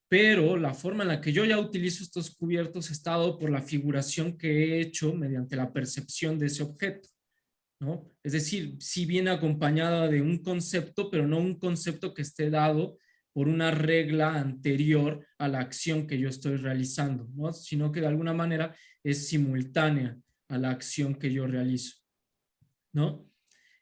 Pero la forma en la que yo ya utilizo estos cubiertos está dado por la figuración que he hecho mediante la percepción de ese objeto, ¿no? Es decir, sí viene acompañada de un concepto, pero no un concepto que esté dado por una regla anterior a la acción que yo estoy realizando, ¿no? Sino que de alguna manera es simultánea a la acción que yo realizo, ¿no?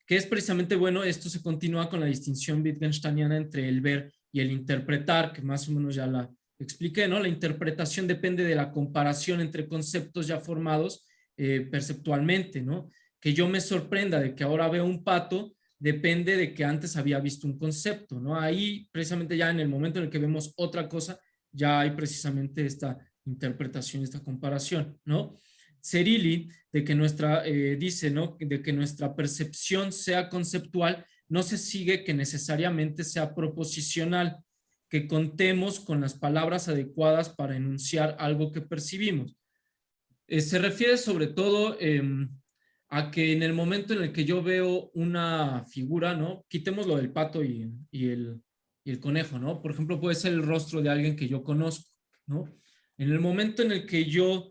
Que es precisamente, bueno, esto se continúa con la distinción wittgensteiniana entre el ver y el interpretar, que más o menos ya la expliqué, ¿no? La interpretación depende de la comparación entre conceptos ya formados perceptualmente, ¿no? Que yo me sorprenda de que ahora veo un pato depende de que antes había visto un concepto, ¿no? Ahí precisamente ya en el momento en el que vemos otra cosa, ya hay precisamente esta interpretación, esta comparación, ¿no? Zerilli de que dice, ¿no? De que nuestra percepción sea conceptual, no se sigue que necesariamente sea proposicional, que contemos con las palabras adecuadas para enunciar algo que percibimos. Se refiere sobre todo a que en el momento en el que yo veo una figura, ¿no? Quitemos lo del pato y el conejo, ¿no? Por ejemplo, puede ser el rostro de alguien que yo conozco, ¿no? En el momento en el que yo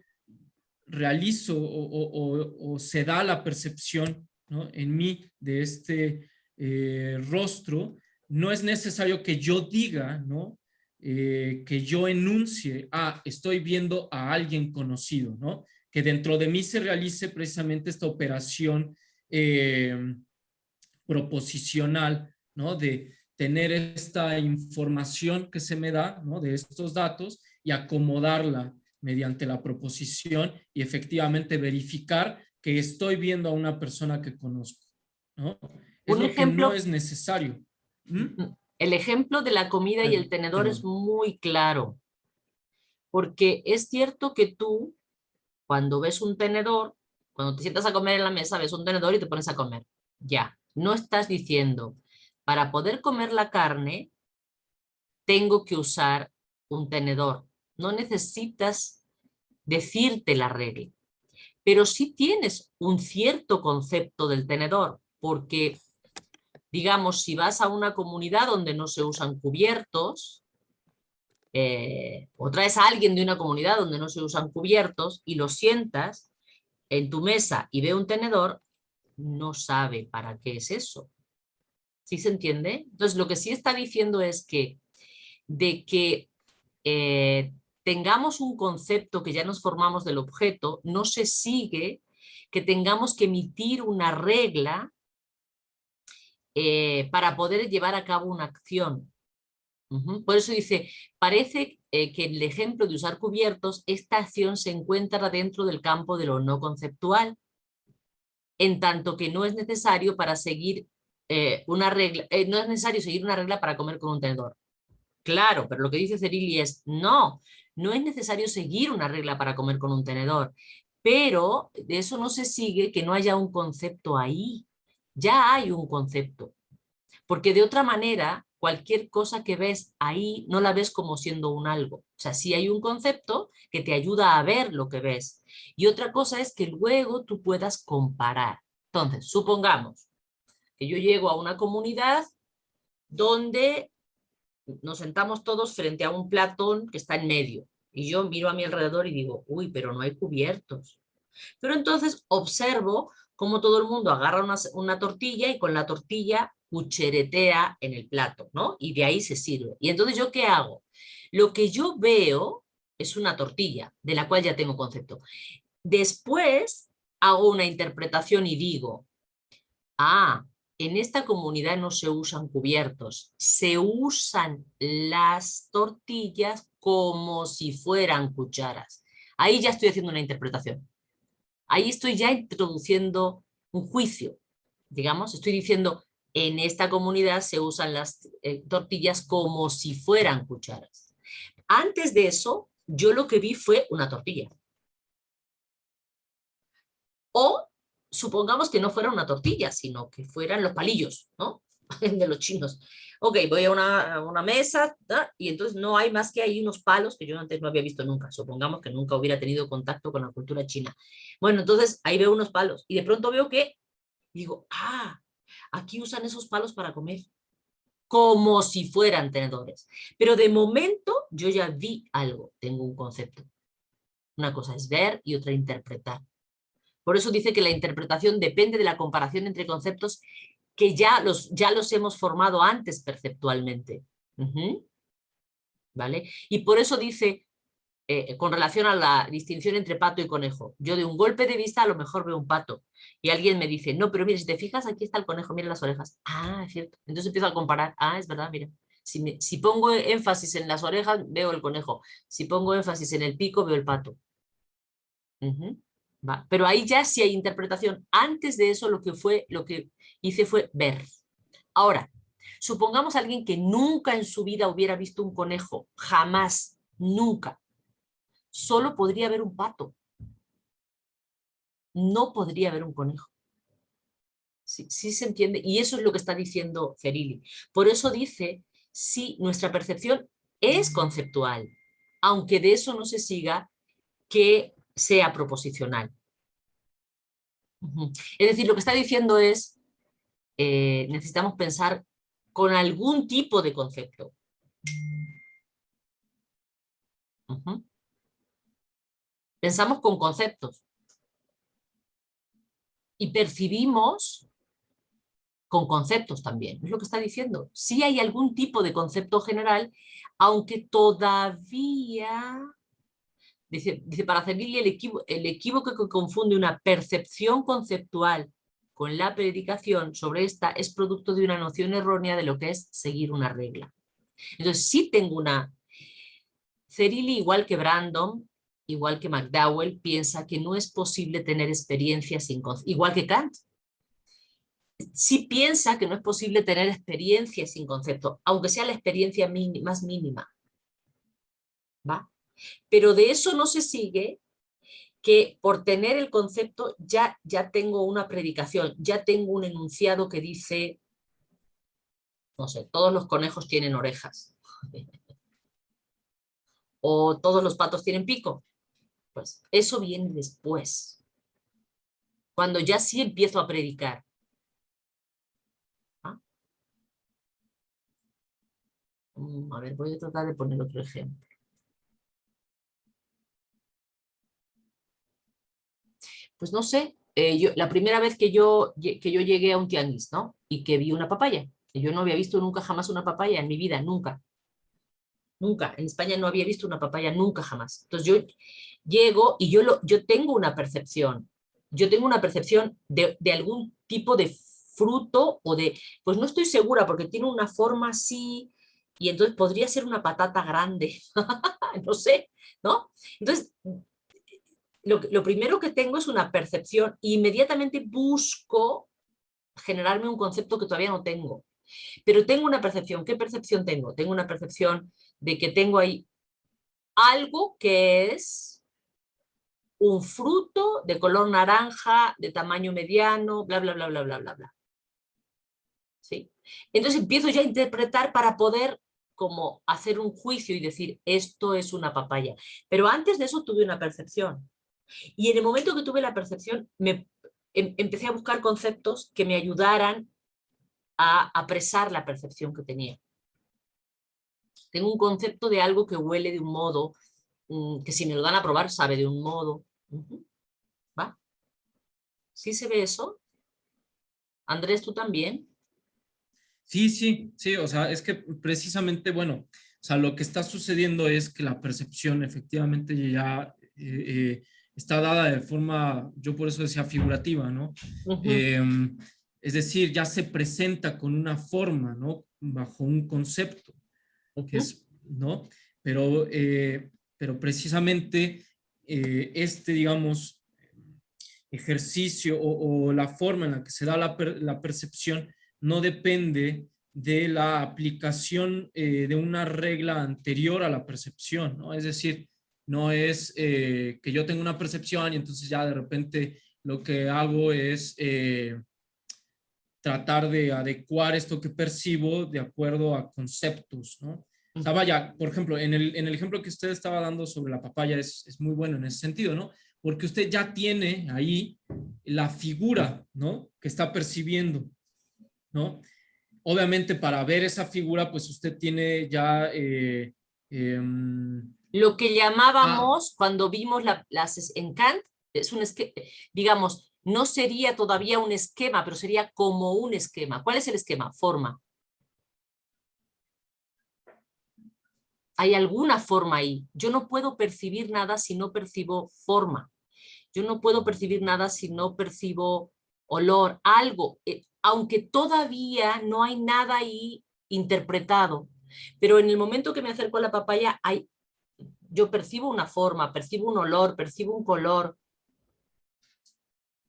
realizo o se da la percepción, ¿no? En mí de este rostro, no es necesario que yo diga, ¿no? Que yo enuncie, estoy viendo a alguien conocido, ¿no? Que dentro de mí se realice precisamente esta operación proposicional, ¿no? De tener esta información que se me da, ¿no? De estos datos y acomodarla mediante la proposición y efectivamente verificar que estoy viendo a una persona que conozco, ¿no? Es Un lo que no ejemplo, es necesario. el ejemplo de la comida y el tenedor es muy claro, porque es cierto que tú, cuando ves un tenedor, cuando te sientas a comer en la mesa, ves un tenedor y te pones a comer. Ya, no estás diciendo, para poder comer la carne, tengo que usar un tenedor. No necesitas decirte la regla, pero sí tienes un cierto concepto del tenedor, porque, digamos, si vas a una comunidad donde no se usan cubiertos, o traes a alguien de una comunidad donde no se usan cubiertos y lo sientas en tu mesa y ve un tenedor, no sabe para qué es eso. ¿Sí se entiende? Entonces, lo que sí está diciendo es que de que tengamos un concepto que ya nos formamos del objeto, no se sigue que tengamos que emitir una regla para poder llevar a cabo una acción. Por eso dice, parece que en el ejemplo de usar cubiertos, esta acción se encuentra dentro del campo de lo no conceptual, en tanto que no es necesario para seguir una regla, no es necesario seguir una regla para comer con un tenedor. Claro, pero lo que dice Zerilli es, no es necesario seguir una regla para comer con un tenedor, pero de eso no se sigue que no haya un concepto ahí. Ya hay un concepto, porque de otra manera, cualquier cosa que ves ahí no la ves como siendo un algo. O sea, sí hay un concepto que te ayuda a ver lo que ves. Y otra cosa es que luego tú puedas comparar. Entonces, supongamos que yo llego a una comunidad donde nos sentamos todos frente a un platón que está en medio. Y yo miro a mi alrededor y digo, uy, pero no hay cubiertos. Pero entonces observo cómo todo el mundo agarra una tortilla y con la tortilla cucheretea en el plato, ¿no? Y de ahí se sirve. Y entonces, ¿yo qué hago? Lo que yo veo es una tortilla, de la cual ya tengo concepto. Después hago una interpretación y digo, ah, en esta comunidad no se usan cubiertos, se usan las tortillas como si fueran cucharas. Ahí ya estoy haciendo una interpretación. Ahí estoy ya introduciendo un juicio, digamos, estoy diciendo, en esta comunidad se usan las tortillas como si fueran cucharas. Antes de eso, yo lo que vi fue una tortilla. O supongamos que no fuera una tortilla, sino que fueran los palillos, ¿no? De los chinos. Ok, voy a una mesa, ¿no? Y entonces no hay más que ahí unos palos que yo antes no había visto nunca. Supongamos que nunca hubiera tenido contacto con la cultura china. Bueno, entonces ahí veo unos palos y de pronto veo que, digo, ah, aquí usan esos palos para comer, como si fueran tenedores. Pero de momento yo ya vi algo, tengo un concepto. Una cosa es ver y otra interpretar. Por eso dice que la interpretación depende de la comparación entre conceptos que ya los hemos formado antes perceptualmente. ¿Vale? Y por eso dice, con relación a la distinción entre pato y conejo, yo de un golpe de vista a lo mejor veo un pato. Y alguien me dice, no, pero mira, si te fijas, aquí está el conejo, mira las orejas. Ah, es cierto. Entonces empiezo a comparar. Ah, es verdad, mira. Si pongo énfasis en las orejas, veo el conejo. Si pongo énfasis en el pico, veo el pato. ¿Va? Pero ahí ya sí hay interpretación. Antes de eso lo que hice fue ver. Ahora, supongamos a alguien que nunca en su vida hubiera visto un conejo, jamás, nunca. Solo podría ver un pato. No podría ver un conejo. Sí, sí se entiende. Y eso es lo que está diciendo Ferilli. Por eso dice, sí, nuestra percepción es conceptual, aunque de eso no se siga que sea proposicional. Es decir, lo que está diciendo es, necesitamos pensar con algún tipo de concepto. Pensamos con conceptos. Y percibimos con conceptos también. Es lo que está diciendo. Sí hay algún tipo de concepto general, aunque todavía... Dice Paracelli, el equívoco que confunde una percepción conceptual con la predicación sobre esta es producto de una noción errónea de lo que es seguir una regla. Entonces sí tengo una... Ferilli, igual que Brandon, igual que McDowell, piensa que no es posible tener experiencias sin concepto. Igual que Kant. Sí piensa que no es posible tener experiencias sin concepto, aunque sea la experiencia más mínima. ¿Va? Pero de eso no se sigue que por tener el concepto ya tengo una predicación, ya tengo un enunciado que dice, no sé, todos los conejos tienen orejas. O todos los patos tienen pico. Pues eso viene después. Cuando ya sí empiezo a predicar. ¿Ah? A ver, voy a tratar de poner otro ejemplo. Pues no sé, la primera vez que yo llegué a un tianguis, ¿no? Y que vi una papaya. Yo no había visto nunca jamás una papaya en mi vida, nunca. Nunca. En España no había visto una papaya nunca jamás. Entonces yo llego y yo tengo una percepción. Yo tengo una percepción de algún tipo de fruto o de... Pues no estoy segura porque tiene una forma así y entonces podría ser una patata grande. No sé, ¿no? Entonces, lo primero que tengo es una percepción e inmediatamente busco generarme un concepto que todavía no tengo. Pero tengo una percepción. ¿Qué percepción tengo? Tengo una percepción de que tengo ahí algo que es un fruto de color naranja, de tamaño mediano, bla, bla, bla, bla, bla, bla, bla. ¿Sí? Entonces empiezo ya a interpretar para poder como hacer un juicio y decir, esto es una papaya. Pero antes de eso tuve una percepción. Y en el momento que tuve la percepción, empecé a buscar conceptos que me ayudaran a apresar la percepción que tenía. Tengo un concepto de algo que huele de un modo, que si me lo dan a probar sabe de un modo. ¿Va? ¿Sí se ve eso? Andrés, ¿tú también? Sí, sí, sí, o sea, es que precisamente, bueno, o sea, lo que está sucediendo es que la percepción efectivamente ya está dada de forma, yo por eso decía figurativa, ¿no? Ujú, Eh, es decir, ya se presenta con una forma, ¿no? Bajo un concepto, que ujú. es, ¿no? Pero precisamente digamos, ejercicio o la forma en la que se da la percepción no depende de la aplicación de una regla anterior a la percepción, ¿no? Es decir, no es que yo tengo una percepción y entonces ya de repente lo que hago es tratar de adecuar esto que percibo de acuerdo a conceptos, ¿no? O sea, vaya, por ejemplo, en el ejemplo que usted estaba dando sobre la papaya es muy bueno en ese sentido, ¿no? Porque usted ya tiene ahí la figura, ¿no? Que está percibiendo, ¿no? Obviamente para ver esa figura, pues usted tiene ya... Lo que ah, llamábamos cuando vimos en Kant, es un digamos, no sería todavía un esquema, pero sería como un esquema. ¿Cuál es el esquema? Forma. Hay alguna forma ahí. Yo no puedo percibir nada si no percibo forma. Yo no puedo percibir nada si no percibo olor, algo, aunque todavía no hay nada ahí interpretado. Pero en el momento que me acerco a la papaya, yo percibo una forma, percibo un olor, percibo un color.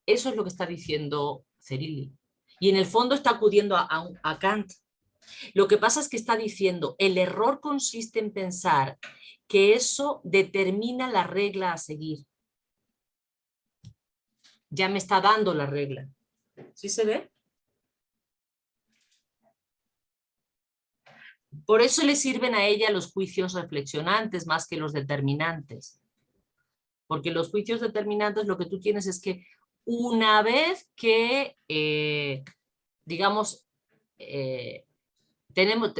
Eso es lo que está diciendo Cerilli. Y en el fondo está acudiendo a Kant. Lo que pasa es que está diciendo, el error consiste en pensar que eso determina la regla a seguir. Ya me está dando la regla. ¿Sí se ve? Por eso le sirven a ella los juicios reflexionantes más que los determinantes. Porque los juicios determinantes lo que tú tienes es que una vez que, digamos, tenemos,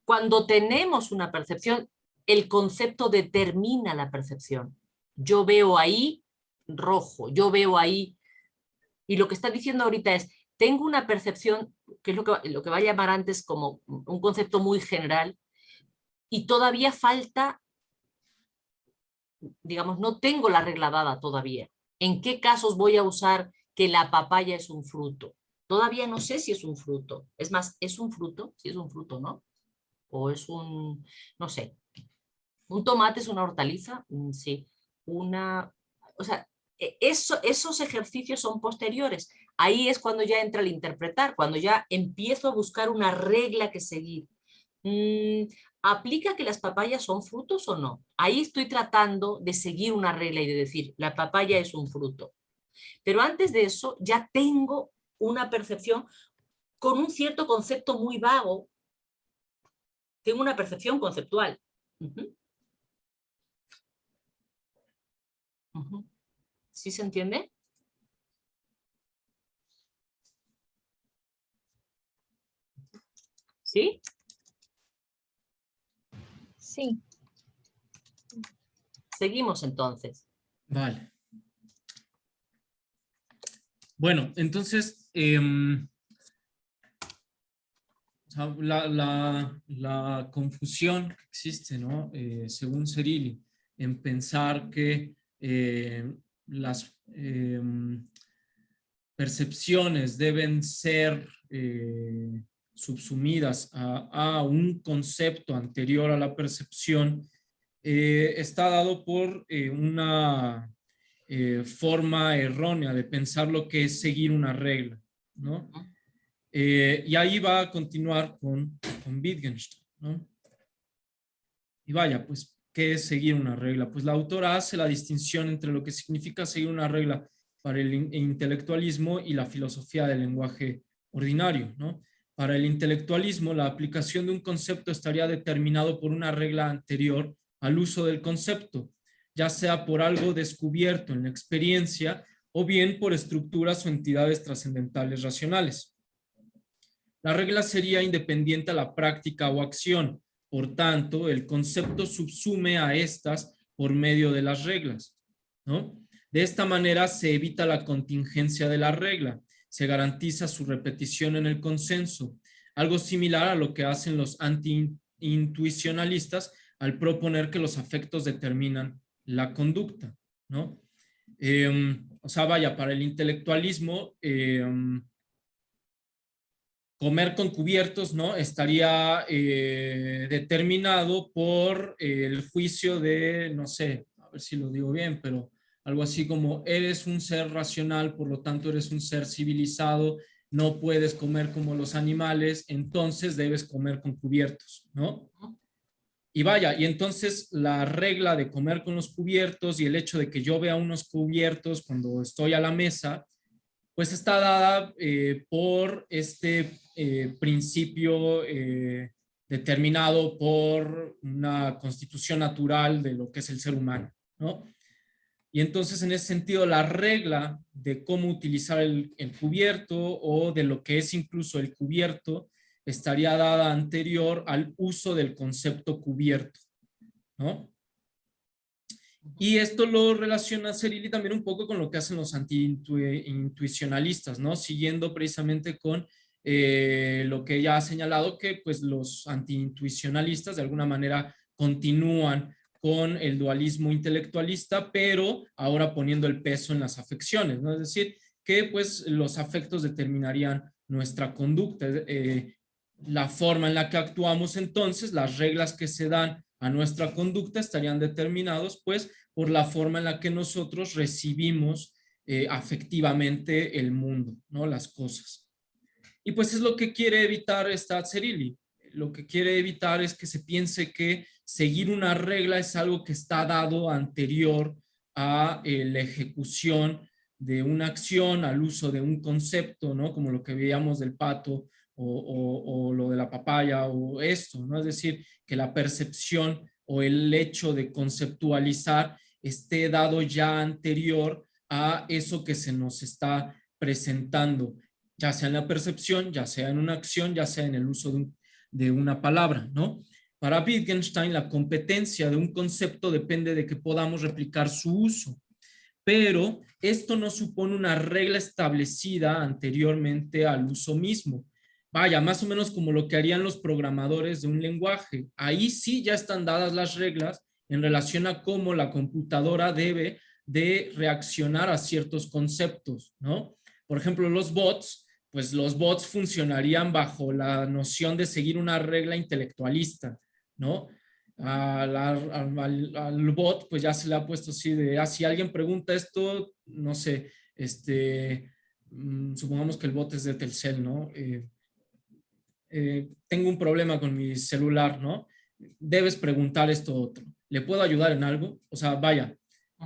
cuando tenemos una percepción, el concepto determina la percepción. Yo veo ahí rojo, yo veo ahí, y lo que está diciendo ahorita es, tengo una percepción, que es lo que va a llamar antes como un concepto muy general, y todavía falta, digamos, no tengo la regla dada todavía. ¿En qué casos voy a usar que la papaya es un fruto? Todavía no sé si es un fruto. Es más, ¿es un fruto? Si es un fruto, ¿no? O es un, no sé, un tomate es una hortaliza, sí, o sea, esos ejercicios son posteriores. Ahí es cuando ya entra el interpretar, cuando ya empiezo a buscar una regla que seguir. ¿Aplica que las papayas son frutos o no? Ahí estoy tratando de seguir una regla y de decir, la papaya es un fruto. Pero antes de eso ya tengo una percepción con un cierto concepto muy vago. Tengo una percepción conceptual. ¿Sí se entiende? ¿Sí? Sí. Seguimos entonces. vale. Bueno, entonces, o sea, la confusión que existe, ¿no? Según Cerilli, en pensar que las percepciones deben ser subsumidas a un concepto anterior a la percepción, está dado por una forma errónea de pensar lo que es seguir una regla, ¿no? Y ahí va a continuar con Wittgenstein, ¿no? Y vaya, pues, ¿qué es seguir una regla? Pues la autora hace la distinción entre lo que significa seguir una regla para el intelectualismo y la filosofía del lenguaje ordinario, ¿no? Para el intelectualismo, la aplicación de un concepto estaría determinado por una regla anterior al uso del concepto, ya sea por algo descubierto en la experiencia o bien por estructuras o entidades trascendentales racionales. La regla sería independiente a la práctica o acción, Por tanto, el concepto subsume a estas por medio de las reglas, ¿no? De esta manera se evita la contingencia de la regla, se garantiza su repetición en el consenso, algo similar a lo que hacen los anti-intuicionalistas al proponer que los afectos determinan la conducta, ¿no? O sea, vaya, para el intelectualismo, comer con cubiertos, ¿no? Estaría determinado por el juicio de, no sé, a ver si lo digo bien, pero algo así como eres un ser racional, por lo tanto eres un ser civilizado, no puedes comer como los animales, entonces debes comer con cubiertos, ¿no? Y vaya, y entonces la regla de comer con los cubiertos y el hecho de que yo vea unos cubiertos cuando estoy a la mesa, pues está dada por este principio determinado por una constitución natural de lo que es el ser humano, ¿no? Y entonces en ese sentido la regla de cómo utilizar el cubierto o de lo que es incluso el cubierto estaría dada anterior al uso del concepto cubierto, ¿no? Y esto lo relaciona Zerilli también un poco con lo que hacen los anti-intuicionalistas, ¿no? Siguiendo precisamente con lo que ella ha señalado, que pues los anti-intuicionalistas de alguna manera continúan con el dualismo intelectualista, pero ahora poniendo el peso en las afecciones, ¿no? Es decir, que pues los afectos determinarían nuestra conducta, la forma en la que actuamos entonces, las reglas que se dan a nuestra conducta estarían determinados pues por la forma en la que nosotros recibimos afectivamente el mundo, ¿no? Las cosas. Y pues es lo que quiere evitar esta Zerilli. Lo que quiere evitar es que se piense que seguir una regla es algo que está dado anterior a la ejecución de una acción, al uso de un concepto, ¿no? Como lo que veíamos del pato o lo de la papaya o esto, ¿no? Es decir, que la percepción o el hecho de conceptualizar esté dado ya anterior a eso que se nos está presentando, ya sea en la percepción, ya sea en una acción, ya sea en el uso de una palabra, ¿no? Para Wittgenstein, la competencia de un concepto depende de que podamos replicar su uso, pero esto no supone una regla establecida anteriormente al uso mismo. Vaya, más o menos como lo que harían los programadores de un lenguaje. Ahí sí ya están dadas las reglas en relación a cómo la computadora debe de reaccionar a ciertos conceptos, ¿no? Por ejemplo, los bots, pues los bots funcionarían bajo la noción de seguir una regla intelectualista, ¿no? Al bot pues ya se le ha puesto así de, si alguien pregunta esto, no sé, supongamos que el bot es de Telcel, ¿no? Tengo un problema con mi celular, ¿no? Debes preguntar esto otro. ¿Le puedo ayudar en algo? O sea, vaya,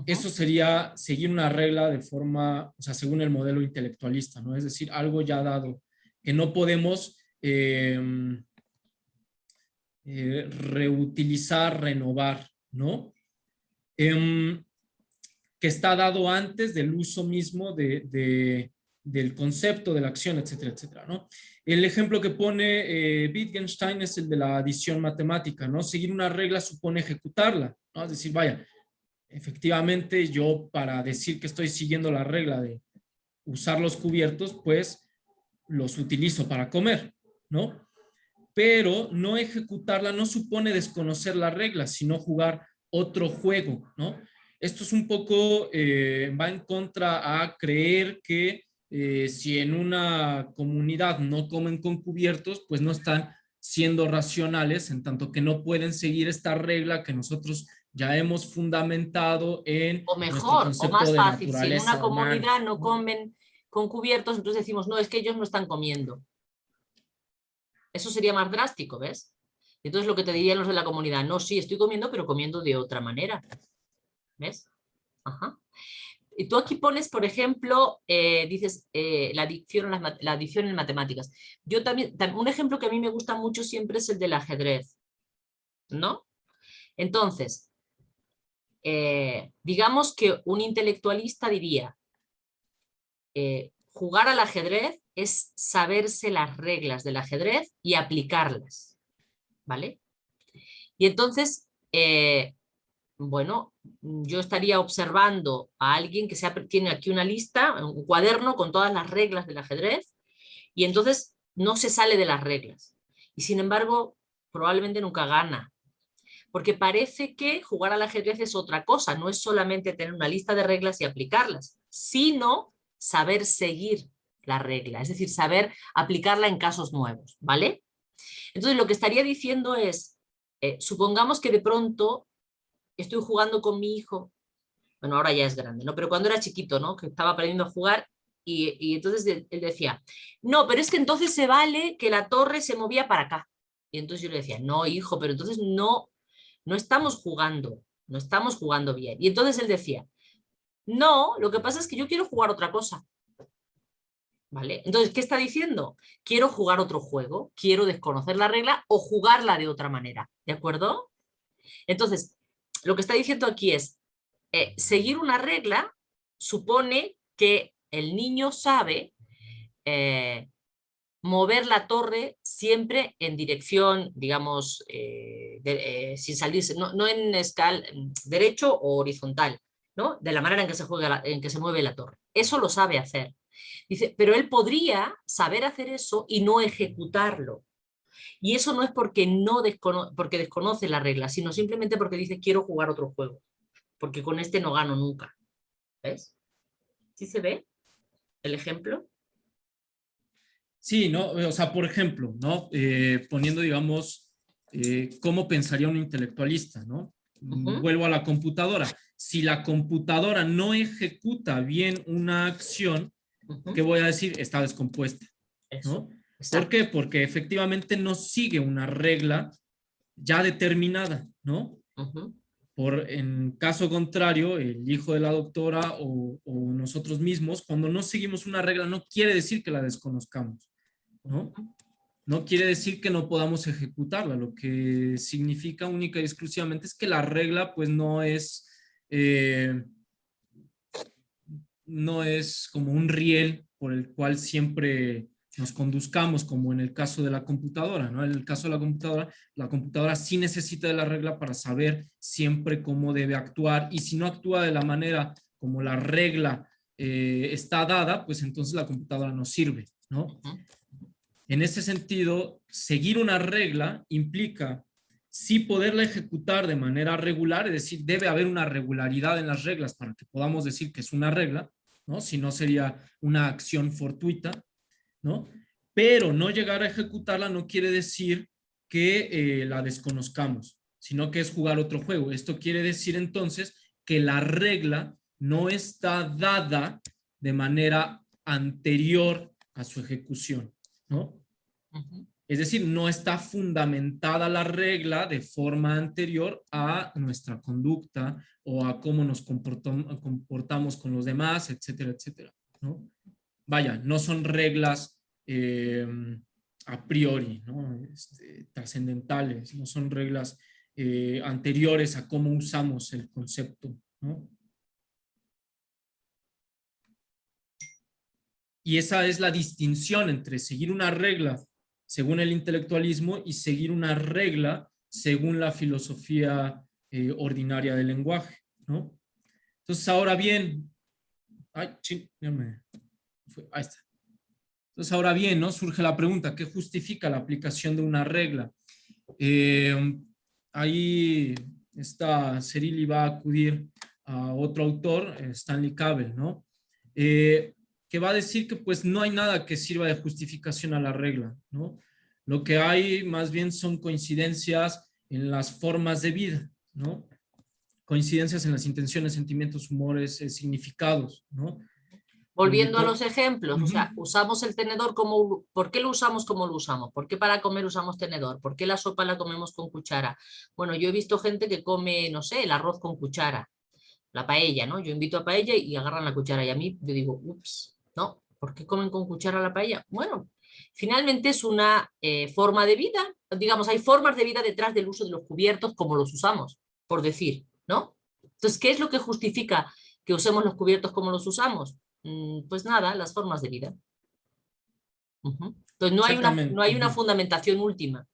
eso sería seguir una regla de forma, o sea, según el modelo intelectualista, ¿no? Es decir, algo ya dado, que no podemos reutilizar, renovar, ¿no? Que está dado antes del uso mismo del concepto, de la acción, etcétera, etcétera, ¿no? El ejemplo que pone Wittgenstein es el de la adición matemática, ¿no? Seguir una regla supone ejecutarla, ¿no? Es decir, vaya, efectivamente yo para decir que estoy siguiendo la regla de usar los cubiertos, pues los utilizo para comer, ¿no? Pero no ejecutarla no supone desconocer la regla, sino jugar otro juego, ¿no? Esto es un poco, va en contra a creer que si en una comunidad no comen con cubiertos, pues no están siendo racionales, en tanto que no pueden seguir esta regla que nosotros ya hemos fundamentado en O nuestro mejor, o concepto más de fácil, si en una naturaleza humana. comunidad no comen con cubiertos, entonces decimos, no, es que ellos no están comiendo. Eso sería más drástico, ¿ves? Entonces lo que te dirían los de la comunidad, no, sí, estoy comiendo, pero comiendo de otra manera. ¿Ves? Ajá. Y tú aquí pones, por ejemplo, dices la adicción en matemáticas. Yo también, un ejemplo que a mí me gusta mucho siempre es el del ajedrez, ¿no? Entonces, digamos que un intelectualista diría, jugar al ajedrez es saberse las reglas del ajedrez y aplicarlas, ¿vale? Y entonces, bueno, yo estaría observando a alguien que tiene aquí una lista, un cuaderno con todas las reglas del ajedrez, y entonces no se sale de las reglas. Y sin embargo, probablemente nunca gana. Porque parece que jugar al ajedrez es otra cosa, no es solamente tener una lista de reglas y aplicarlas, sino saber seguir la regla, es decir, saber aplicarla en casos nuevos, ¿vale? Entonces lo que estaría diciendo es, supongamos que de pronto estoy jugando con mi hijo, bueno, ahora ya es grande, ¿no? Pero cuando era chiquito, ¿no? Que estaba aprendiendo a jugar y entonces él decía, no, pero es que entonces se vale que la torre se movía para acá. Y entonces yo le decía, no, hijo, pero entonces no estamos jugando, no estamos jugando bien. Y entonces él decía, no, lo que pasa es que yo quiero jugar otra cosa. ¿Vale? Entonces, ¿qué está diciendo? Quiero jugar otro juego, quiero desconocer la regla o jugarla de otra manera, ¿de acuerdo? Entonces, lo que está diciendo aquí es, seguir una regla supone que el niño sabe mover la torre siempre en dirección, digamos, sin salirse, no en escala, derecho o horizontal, ¿no? De la manera en que se juega, en que se mueve la torre. Eso lo sabe hacer. Dice, pero él podría saber hacer eso y no ejecutarlo. Y eso no es porque, porque desconoce la regla, sino simplemente porque dice, quiero jugar otro juego, porque con este no gano nunca. ¿Ves? ¿Sí se ve el ejemplo? Sí, ¿no? O sea, por ejemplo, ¿no? Poniendo, digamos, cómo pensaría un intelectualista, ¿no? Vuelvo a la computadora. Si la computadora no ejecuta bien una acción, ¿qué voy a decir? Está descompuesta, ¿no? ¿Por qué? Porque efectivamente no sigue una regla ya determinada, ¿no? En caso contrario, el hijo de la doctora o nosotros mismos, cuando no seguimos una regla, no quiere decir que la desconozcamos, ¿no? No quiere decir que no podamos ejecutarla, lo que significa única y exclusivamente es que la regla pues no es como un riel por el cual siempre nos conduzcamos, como en el caso de la computadora, ¿no? En el caso de la computadora sí necesita de la regla para saber siempre cómo debe actuar, y si no actúa de la manera como la regla está dada, pues entonces la computadora no sirve, ¿no? En ese sentido, seguir una regla implica sí poderla ejecutar de manera regular, es decir, debe haber una regularidad en las reglas para que podamos decir que es una regla, ¿no? Si no sería una acción fortuita, ¿no? Pero no llegar a ejecutarla no quiere decir que la desconozcamos, sino que es jugar otro juego. Esto quiere decir entonces que la regla no está dada de manera anterior a su ejecución, ¿no? Es decir, no está fundamentada la regla de forma anterior a nuestra conducta o a cómo nos comportamos con los demás, etcétera, etcétera, ¿no? Vaya, no son reglas a priori, ¿no? Trascendentales, no son reglas anteriores a cómo usamos el concepto, ¿no? Y esa es la distinción entre seguir una regla según el intelectualismo y seguir una regla según la filosofía ordinaria del lenguaje, ¿no? Entonces, ahora bien, ahí está. Entonces, ahora bien, ¿no? Surge la pregunta, ¿qué justifica la aplicación de una regla? Ahí está, Cerili va a acudir a otro autor, Stanley Cavell, ¿no? Que va a decir que pues no hay nada que sirva de justificación a la regla, ¿no? Lo que hay más bien son coincidencias en las formas de vida, ¿no? Coincidencias en las intenciones, sentimientos, humores, significados, ¿no? Volviendo a los ejemplos, o sea, usamos el tenedor como... ¿Por qué lo usamos como lo usamos? ¿Por qué para comer usamos tenedor? ¿Por qué la sopa la comemos con cuchara? Bueno, yo he visto gente que come, no sé, el arroz con cuchara, la paella, ¿no? Yo invito a paella y agarran la cuchara y a mí yo digo, ups, ¿no? ¿Por qué comen con cuchara la paella? Bueno, finalmente es una forma de vida, digamos, hay formas de vida detrás del uso de los cubiertos como los usamos, por decir, ¿no? Entonces, ¿qué es lo que justifica que usemos los cubiertos como los usamos? Pues nada, las formas de vida. Entonces no hay una fundamentación última.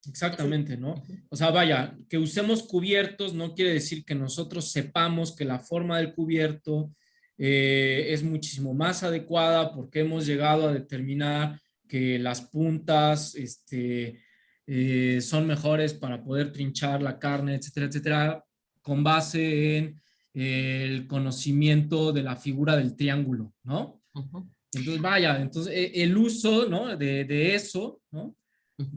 Exactamente, ¿no? O sea, vaya, que usemos cubiertos no quiere decir que nosotros sepamos que la forma del cubierto es muchísimo más adecuada porque hemos llegado a determinar que las puntas son mejores para poder trinchar la carne, etcétera, etcétera, con base en el conocimiento de la figura del triángulo, ¿no? Ujú, Entonces, vaya, entonces el uso, ¿no? de eso, ¿no? ujú.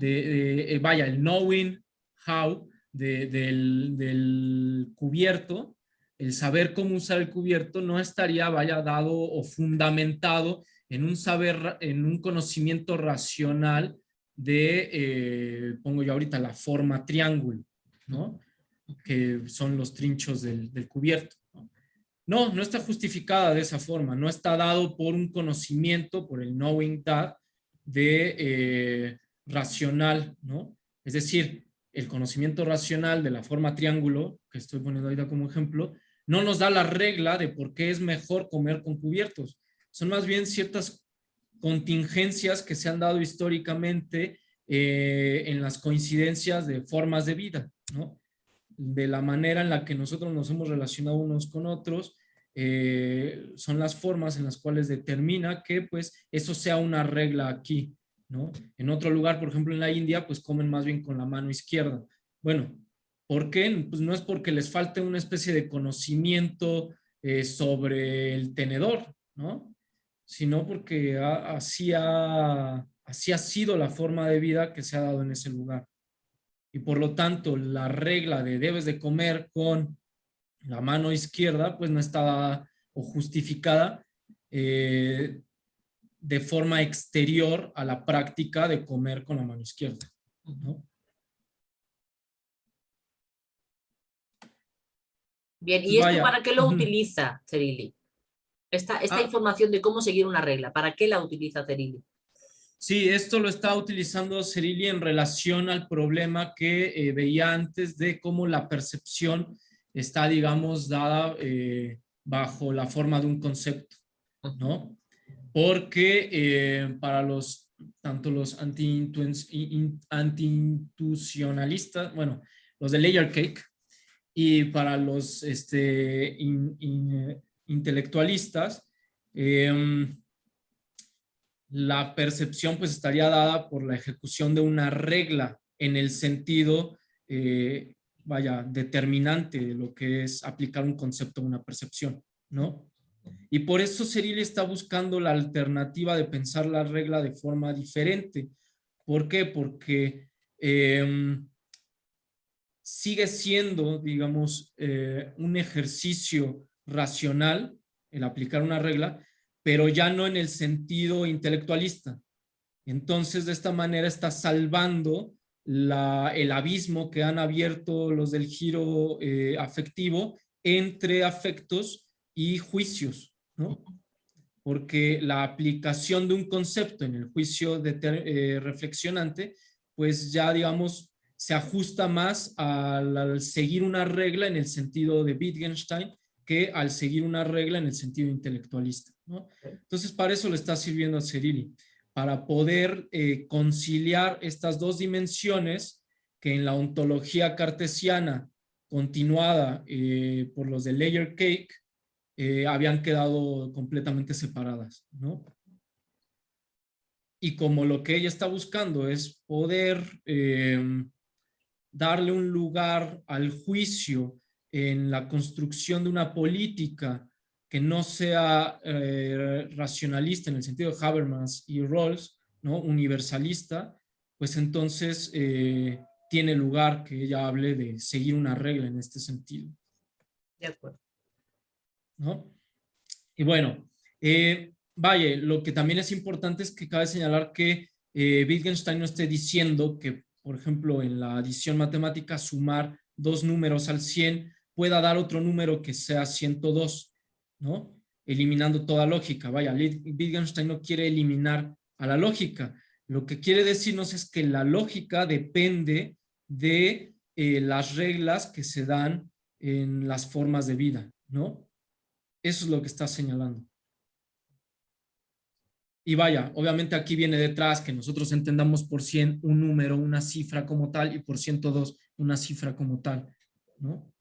Vaya, el knowing how del cubierto, el saber cómo usar el cubierto no estaría, vaya, dado o fundamentado en un saber, en un conocimiento racional pongo yo ahorita la forma triángulo, ¿no? Que son los trinchos del cubierto, ¿no? No está justificada de esa forma, no está dado por un conocimiento, por el knowing that racional, ¿no? Es decir, el conocimiento racional de la forma triángulo, que estoy poniendo ahorita como ejemplo, no nos da la regla de por qué es mejor comer con cubiertos. Son más bien ciertas contingencias que se han dado históricamente en las coincidencias de formas de vida, ¿no? De la manera en la que nosotros nos hemos relacionado unos con otros, son las formas en las cuales determina que pues eso sea una regla aquí, ¿no? En otro lugar, por ejemplo en la India, pues comen más bien con la mano izquierda. Bueno, ¿por qué? Pues no es porque les falte una especie de conocimiento sobre el tenedor, ¿no? Sino porque así ha sido la forma de vida que se ha dado en ese lugar. Y por lo tanto la regla de debes de comer con la mano izquierda pues no está dada o justificada de forma exterior a la práctica de comer con la mano izquierda, ¿no? Bien, ¿y Entonces, esto vaya, para qué lo utiliza Cerili? Esta ah, información de cómo seguir una regla, ¿para qué la utiliza Cerili? sí, esto lo está utilizando Cerili en relación al problema que veía antes de cómo la percepción está, digamos, dada bajo la forma de un concepto, ¿no? Porque para tanto los anti-intuicionalistas, bueno, los de Layer Cake, y para los intelectualistas, la percepción pues estaría dada por la ejecución de una regla en el sentido, vaya, determinante de lo que es aplicar un concepto a una percepción, ¿no? Y por eso Cerili está buscando la alternativa de pensar la regla de forma diferente. ¿Por qué? Porque sigue siendo, digamos, un ejercicio racional el aplicar una regla, pero ya no en el sentido intelectualista. Entonces, de esta manera está salvando el abismo que han abierto los del giro afectivo entre afectos y juicios, ¿no? Porque la aplicación de un concepto en el juicio reflexionante, pues ya, digamos, se ajusta más al seguir una regla en el sentido de Wittgenstein que al seguir una regla en el sentido intelectualista, ¿no? Entonces, para eso le está sirviendo a Cerili, para poder conciliar estas dos dimensiones que en la ontología cartesiana continuada por los de Layer Cake habían quedado completamente separadas, ¿no? Y como lo que ella está buscando es poder darle un lugar al juicio en la construcción de una política que no sea racionalista en el sentido de Habermas y Rawls, ¿no? Universalista, pues entonces tiene lugar que ella hable de seguir una regla en este sentido. De acuerdo. ¿No? Y bueno, vaya, lo que también es importante es que cabe señalar que Wittgenstein no esté diciendo que, por ejemplo, en la adición matemática, sumar dos números al 100 pueda dar otro número que sea 102, ¿no? Eliminando toda lógica. Vaya, Wittgenstein no quiere eliminar a la lógica. Lo que quiere decirnos es que la lógica depende de las reglas que se dan en las formas de vida, ¿no? Eso es lo que está señalando. Y vaya, obviamente aquí viene detrás que nosotros entendamos por 100 un número, una cifra como tal, y por 102 una cifra como tal, ¿no?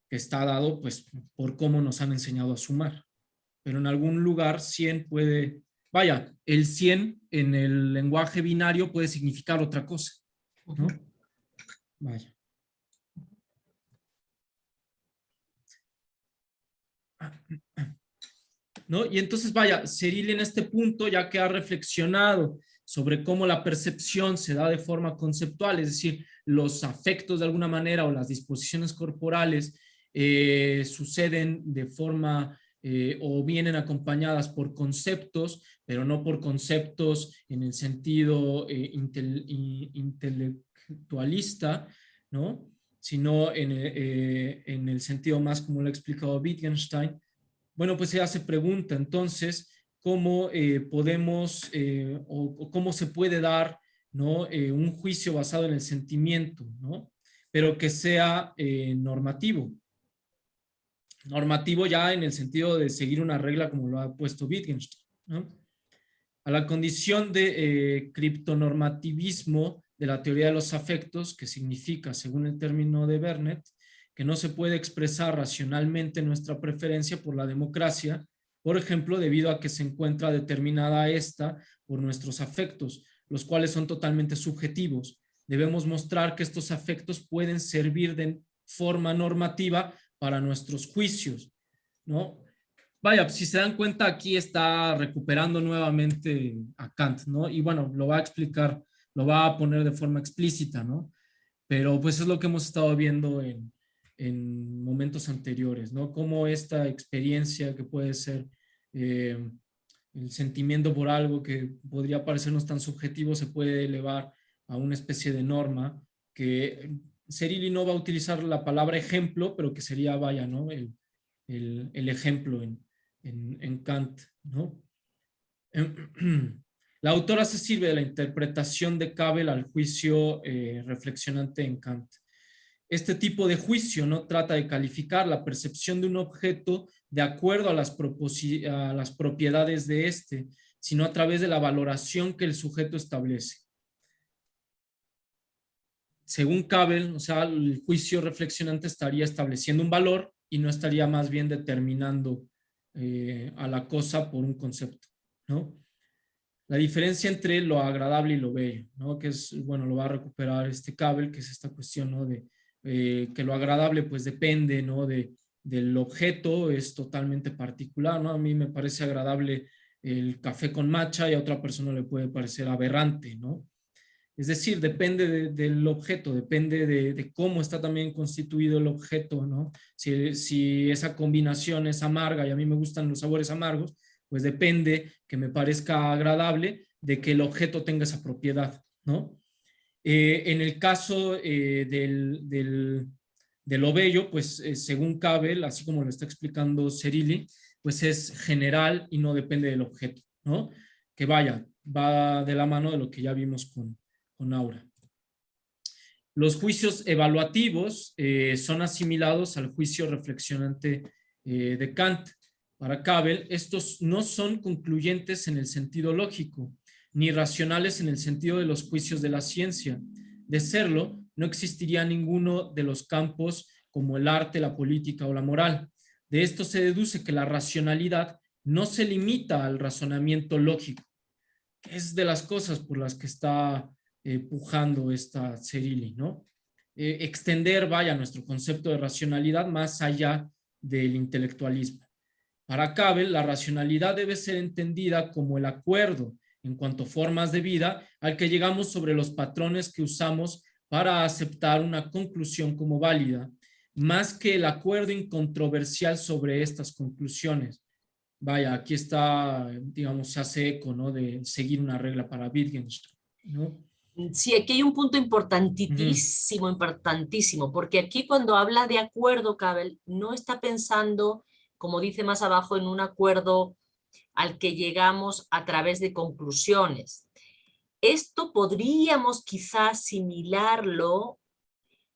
Que está dado pues por cómo nos han enseñado a sumar. Pero en algún lugar 100 puede, vaya, el 100 en el lenguaje binario puede significar otra cosa, ¿no? Vaya. ¿No? Y entonces, vaya, Cyril en este punto, ya que ha reflexionado sobre cómo la percepción se da de forma conceptual, es decir, los afectos de alguna manera o las disposiciones corporales suceden de forma o vienen acompañadas por conceptos, pero no por conceptos en el sentido intelectualista, ¿no? Sino en el sentido más como lo ha explicado Wittgenstein. Bueno, pues ella se pregunta entonces cómo podemos o cómo se puede dar, ¿no? Un juicio basado en el sentimiento, ¿no? Pero que sea normativo. Normativo ya en el sentido de seguir una regla como lo ha puesto Wittgenstein, ¿no? A la condición de criptonormativismo de la teoría de los afectos, que significa, según el término de Bernet, que no se puede expresar racionalmente nuestra preferencia por la democracia, por ejemplo, debido a que se encuentra determinada esta por nuestros afectos, los cuales son totalmente subjetivos. Debemos mostrar que estos afectos pueden servir de forma normativa para nuestros juicios, ¿no? Vaya, si se dan cuenta, aquí está recuperando nuevamente a Kant, ¿no? Y bueno, lo va a explicar, lo va a poner de forma explícita, ¿no? Pero pues es lo que hemos estado viendo en momentos anteriores, ¿no? Cómo esta experiencia que puede ser eh, el sentimiento por algo que podría parecernos tan subjetivo se puede elevar a una especie de norma que Serilli no va a utilizar la palabra ejemplo, pero que sería, vaya, ¿no? El ejemplo en Kant, ¿no? La autora se sirve de la interpretación de Cabel al juicio reflexionante en Kant. Este tipo de juicio no trata de calificar la percepción de un objeto de acuerdo a las propiedades de éste, sino a través de la valoración que el sujeto establece. Según Cabel, o sea, el juicio reflexionante estaría estableciendo un valor y no estaría más bien determinando a la cosa por un concepto, ¿no? La diferencia entre lo agradable y lo bello, ¿no? Que es, bueno, lo va a recuperar este Cabel, que es esta cuestión, ¿no? De que lo agradable pues depende, ¿no? Del objeto, es totalmente particular, ¿no? A mí me parece agradable el café con matcha y a otra persona le puede parecer aberrante, ¿no? Es decir, depende del objeto, depende de cómo está también constituido el objeto, ¿no? Si esa combinación es amarga y a mí me gustan los sabores amargos, pues depende que me parezca agradable de que el objeto tenga esa propiedad, ¿no? En el caso de lo bello, pues según Cabel, así como lo está explicando Cyrili, pues es general y no depende del objeto, ¿no? Que vaya, va de la mano de lo que ya vimos con Aura. Los juicios evaluativos son asimilados al juicio reflexionante de Kant. Para Cabel, estos no son concluyentes en el sentido lógico, ni racionales en el sentido de los juicios de la ciencia. De serlo, no existiría ninguno de los campos como el arte, la política o la moral. De esto se deduce que la racionalidad no se limita al razonamiento lógico, que es de las cosas por las que está pujando esta Cyrili, ¿no? Extender, vaya, nuestro concepto de racionalidad más allá del intelectualismo. Para Cabel, la racionalidad debe ser entendida como el acuerdo en cuanto a formas de vida al que llegamos sobre los patrones que usamos para aceptar una conclusión como válida, más que el acuerdo incontroversial sobre estas conclusiones. Vaya, aquí está, digamos, se hace eco, ¿no? De seguir una regla para Wittgenstein, ¿no? Sí, aquí hay un punto importantísimo, importantísimo, porque aquí cuando habla de acuerdo, Cabel, no está pensando, como dice más abajo, en un acuerdo al que llegamos a través de conclusiones. Esto podríamos quizás asimilarlo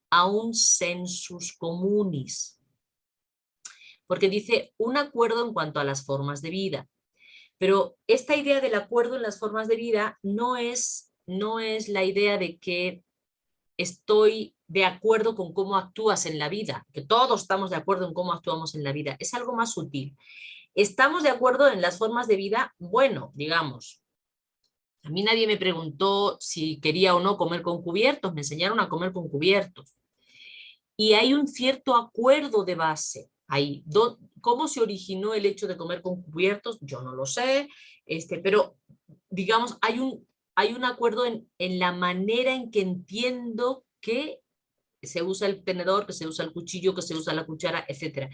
a un sensus communis, porque dice un acuerdo en cuanto a las formas de vida. Pero esta idea del acuerdo en las formas de vida no es la idea de que estoy de acuerdo con cómo actúas en la vida, que todos estamos de acuerdo en cómo actuamos en la vida. Es algo más sutil. Estamos de acuerdo en las formas de vida, bueno, digamos. A mí nadie me preguntó si quería o no comer con cubiertos, me enseñaron a comer con cubiertos. Y hay un cierto acuerdo de base ahí. ¿Cómo se originó el hecho de comer con cubiertos? Yo no lo sé, pero digamos, hay un acuerdo en la manera en que entiendo que se usa el tenedor, que se usa el cuchillo, que se usa la cuchara, etc.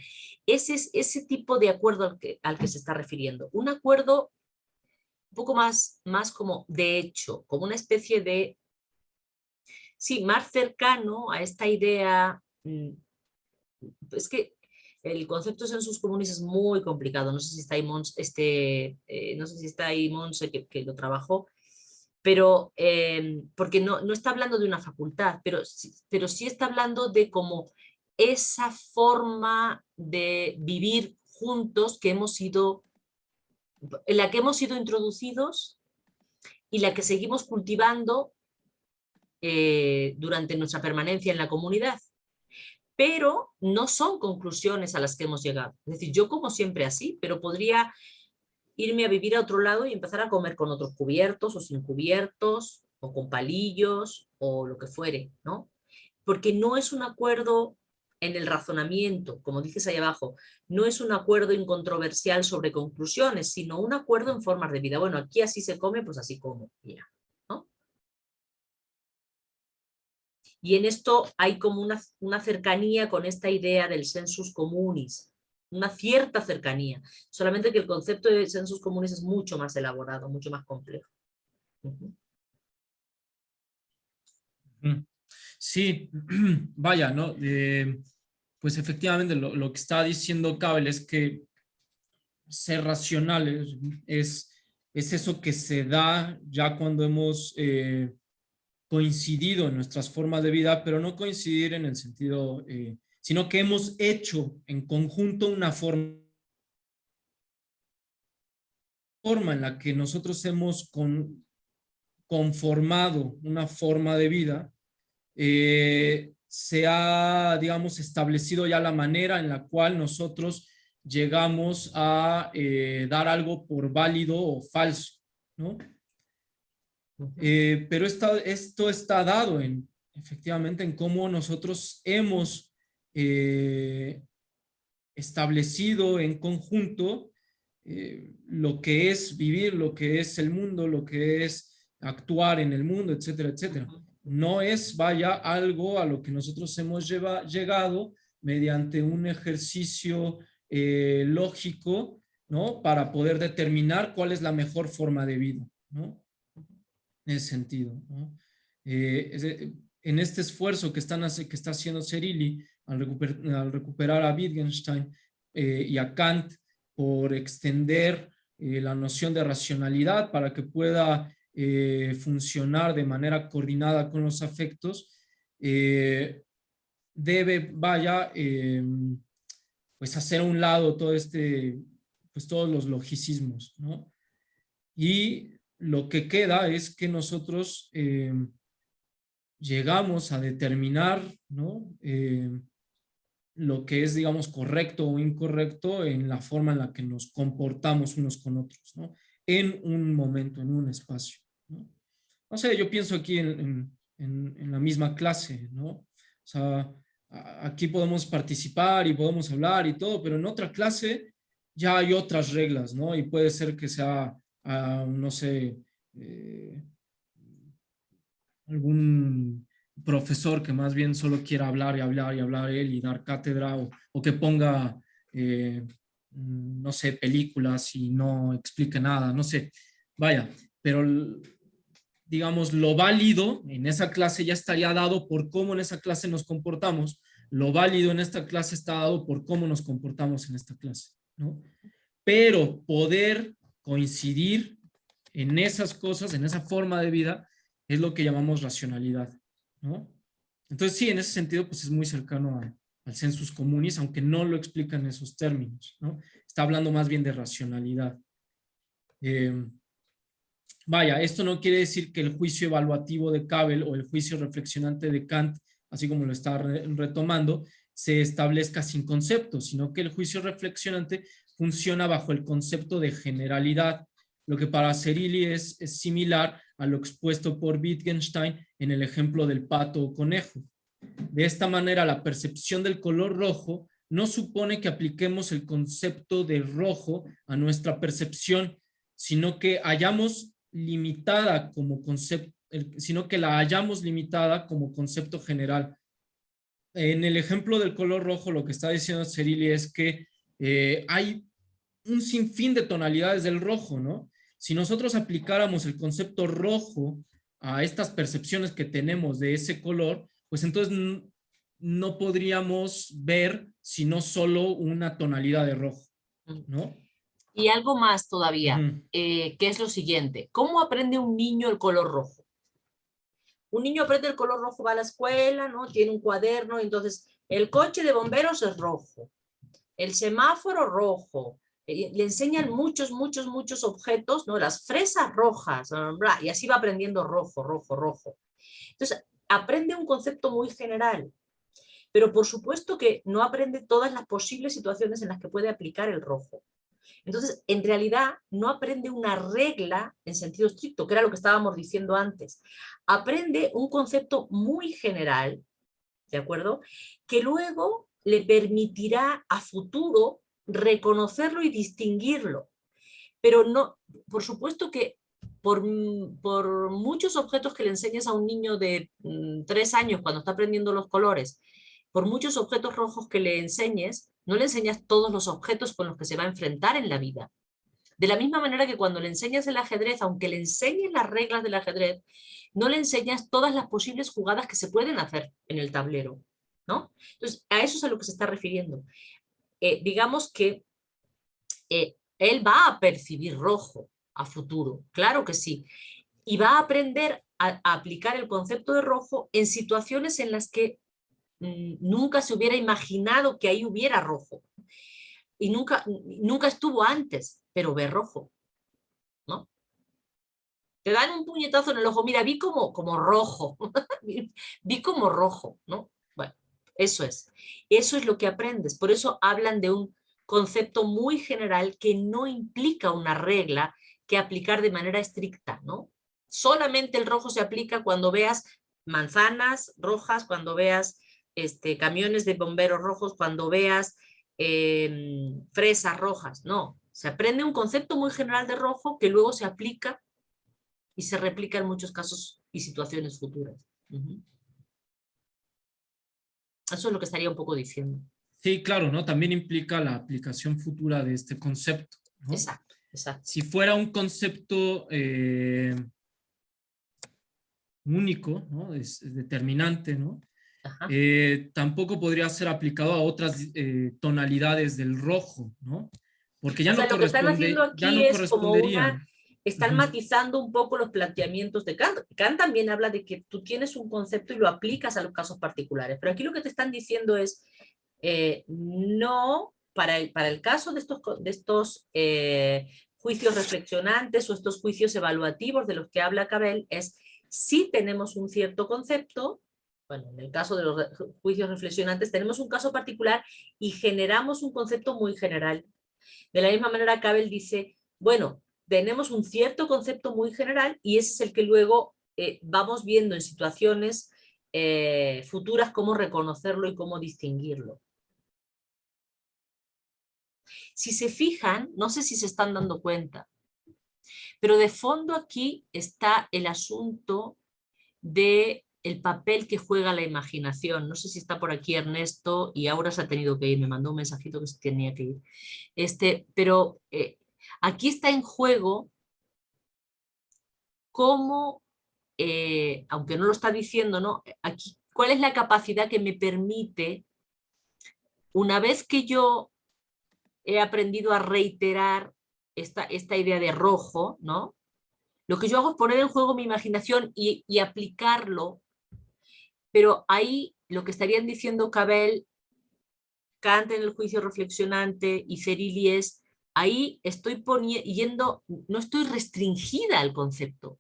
Ese es ese tipo de acuerdo al que se está refiriendo. Un acuerdo un poco más como de hecho, como una especie de, sí, más cercano a esta idea. Es que el concepto de sensus communis es muy complicado, no sé si está ahí no sé si está ahí Monse que lo trabajó, pero porque no está hablando de una facultad, pero sí está hablando de como esa forma de vivir juntos en la que hemos sido introducidos y la que seguimos cultivando durante nuestra permanencia en la comunidad. Pero no son conclusiones a las que hemos llegado. Es decir, yo como siempre así, pero podría irme a vivir a otro lado y empezar a comer con otros cubiertos o sin cubiertos, o con palillos, o lo que fuere, ¿no? Porque no es un acuerdo en el razonamiento, como dices ahí abajo, no es un acuerdo incontroversial sobre conclusiones, sino un acuerdo en formas de vida. Bueno, aquí así se come, pues así como, mira, ¿no? Y en esto hay como una cercanía con esta idea del sensus communis, una cierta cercanía, solamente que el concepto de sensus communis es mucho más elaborado, mucho más complejo. Sí, vaya, ¿no? Pues efectivamente lo que está diciendo Cabel es que ser racionales es eso que se da ya cuando hemos coincidido en nuestras formas de vida, pero no coincidir en el sentido, sino que hemos hecho en conjunto una forma en la que nosotros hemos conformado una forma de vida, se ha, digamos, establecido ya la manera en la cual nosotros llegamos a dar algo por válido o falso, ¿no? Pero esto está dado efectivamente en cómo nosotros hemos establecido en conjunto lo que es vivir, lo que es el mundo, lo que es actuar en el mundo, etcétera, etcétera. No es, vaya, algo a lo que nosotros hemos llegado mediante un ejercicio lógico, ¿no? Para poder determinar cuál es la mejor forma de vida, ¿no? En ese sentido, ¿no? En este esfuerzo que está haciendo Serilli al recuperar a Wittgenstein y a Kant por extender la noción de racionalidad para que pueda funcionar de manera coordinada con los afectos, debe, vaya, pues hacer a un lado pues todos los logicismos, ¿no? Y lo que queda es que nosotros llegamos a determinar, ¿no? Lo que es, digamos, correcto o incorrecto en la forma en la que nos comportamos unos con otros, ¿no? En un momento, en un espacio, ¿no? No sé, yo pienso aquí en la misma clase, ¿no? O sea, aquí podemos participar y podemos hablar y todo, pero en otra clase ya hay otras reglas, ¿no? Y puede ser que sea, no sé, algún profesor que más bien solo quiera hablar y hablar y hablar él y dar cátedra o que ponga, no sé, películas y no explique nada, no sé, vaya, pero digamos lo válido en esa clase ya estaría dado por cómo en esa clase nos comportamos, lo válido en esta clase está dado por cómo nos comportamos en esta clase, ¿no? Pero poder coincidir en esas cosas, en esa forma de vida, es lo que llamamos racionalidad, ¿no? Entonces sí, en ese sentido, pues es muy cercano al sensus communis, aunque no lo explica en esos términos, ¿no? Está hablando más bien de racionalidad. Vaya, esto no quiere decir que el juicio evaluativo de Cabel o el juicio reflexionante de Kant, así como lo está retomando, se establezca sin concepto, sino que el juicio reflexionante funciona bajo el concepto de generalidad, lo que para Serilli es similar a lo expuesto por Wittgenstein en el ejemplo del pato o conejo. De esta manera, la percepción del color rojo no supone que apliquemos el concepto de rojo a nuestra percepción, sino que la hayamos limitada como concepto general. En el ejemplo del color rojo, lo que está diciendo Serilli es que hay un sinfín de tonalidades del rojo, ¿no? Si nosotros aplicáramos el concepto rojo a estas percepciones que tenemos de ese color, pues entonces no podríamos ver sino solo una tonalidad de rojo, ¿no? Y algo más todavía, Uh-huh. que es lo siguiente. ¿Cómo aprende un niño el color rojo? Un niño aprende el color rojo, va a la escuela, ¿no? Tiene un cuaderno, entonces el coche de bomberos es rojo, el semáforo rojo, le enseñan muchos objetos, ¿no? Las fresas rojas, y así va aprendiendo rojo, rojo, rojo. Entonces, aprende un concepto muy general, pero por supuesto que no aprende todas las posibles situaciones en las que puede aplicar el rojo. Entonces, en realidad, no aprende una regla en sentido estricto, que era lo que estábamos diciendo antes. Aprende un concepto muy general, ¿de acuerdo? Que luego le permitirá a futuro reconocerlo y distinguirlo. Pero no, por supuesto que por muchos objetos que le enseñes a un niño de 3 años cuando está aprendiendo los colores, por muchos objetos rojos que le enseñes, no le enseñas todos los objetos con los que se va a enfrentar en la vida. De la misma manera que cuando le enseñas el ajedrez, aunque le enseñes las reglas del ajedrez, no le enseñas todas las posibles jugadas que se pueden hacer en el tablero, ¿no? Entonces, a eso es a lo que se está refiriendo. Digamos que él va a percibir rojo a futuro, claro que sí, y va a aprender a aplicar el concepto de rojo en situaciones en las que nunca se hubiera imaginado que ahí hubiera rojo. Y nunca estuvo antes, pero ve rojo, ¿no? Te dan un puñetazo en el ojo, mira, vi como rojo, vi como rojo, ¿no? Bueno, eso es lo que aprendes, por eso hablan de un concepto muy general que no implica una regla que aplicar de manera estricta, ¿no? Solamente el rojo se aplica cuando veas manzanas rojas, cuando veas camiones de bomberos rojos, cuando veas fresas rojas, no. Se aprende un concepto muy general de rojo que luego se aplica y se replica en muchos casos y situaciones futuras. Eso es lo que estaría un poco diciendo. Sí, claro, ¿no? También implica la aplicación futura de este concepto, ¿no? Exacto, exacto. Si fuera un concepto único, ¿no? Es determinante, ¿no? Tampoco podría ser aplicado a otras tonalidades del rojo, ¿no? Porque ya o sea, no lo que están haciendo aquí es como están matizando un poco los planteamientos de Kant. Kant también habla de que tú tienes un concepto y lo aplicas a los casos particulares, pero aquí lo que te están diciendo es, no, para el caso de estos juicios reflexionantes o estos juicios evaluativos de los que habla Cabel, es si tenemos un cierto concepto. Bueno, en el caso de los juicios reflexionantes tenemos un caso particular y generamos un concepto muy general. De la misma manera, Cabel dice, bueno, tenemos un cierto concepto muy general y ese es el que luego vamos viendo en situaciones futuras cómo reconocerlo y cómo distinguirlo. Si se fijan, no sé si se están dando cuenta, pero de fondo aquí está el asunto de el papel que juega la imaginación. No sé si está por aquí Ernesto y ahora se ha tenido que ir, me mandó un mensajito que se tenía que ir. Pero aquí está en juego cómo, aunque no lo está diciendo, ¿no? Aquí, ¿cuál es la capacidad que me permite, una vez que yo he aprendido a reiterar esta idea de rojo, ¿no? Lo que yo hago es poner en juego mi imaginación y aplicarlo. Pero ahí lo que estarían diciendo Cabel, Kant en el juicio reflexionante y Serilli es, ahí estoy yendo, no estoy restringida al concepto.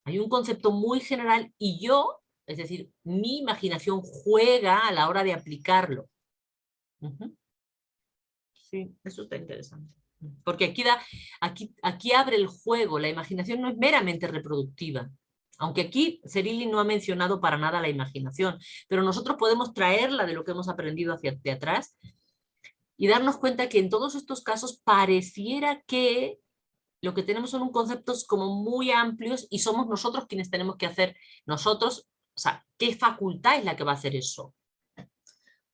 Hay un concepto muy general y yo, es decir, mi imaginación juega a la hora de aplicarlo. Sí, eso está interesante. Porque aquí abre el juego, la imaginación no es meramente reproductiva. Aunque aquí Zerilli no ha mencionado para nada la imaginación, pero nosotros podemos traerla de lo que hemos aprendido hacia atrás y darnos cuenta que en todos estos casos pareciera que lo que tenemos son conceptos como muy amplios y somos nosotros quienes tenemos que hacer, nosotros, o sea, ¿qué facultad es la que va a hacer eso?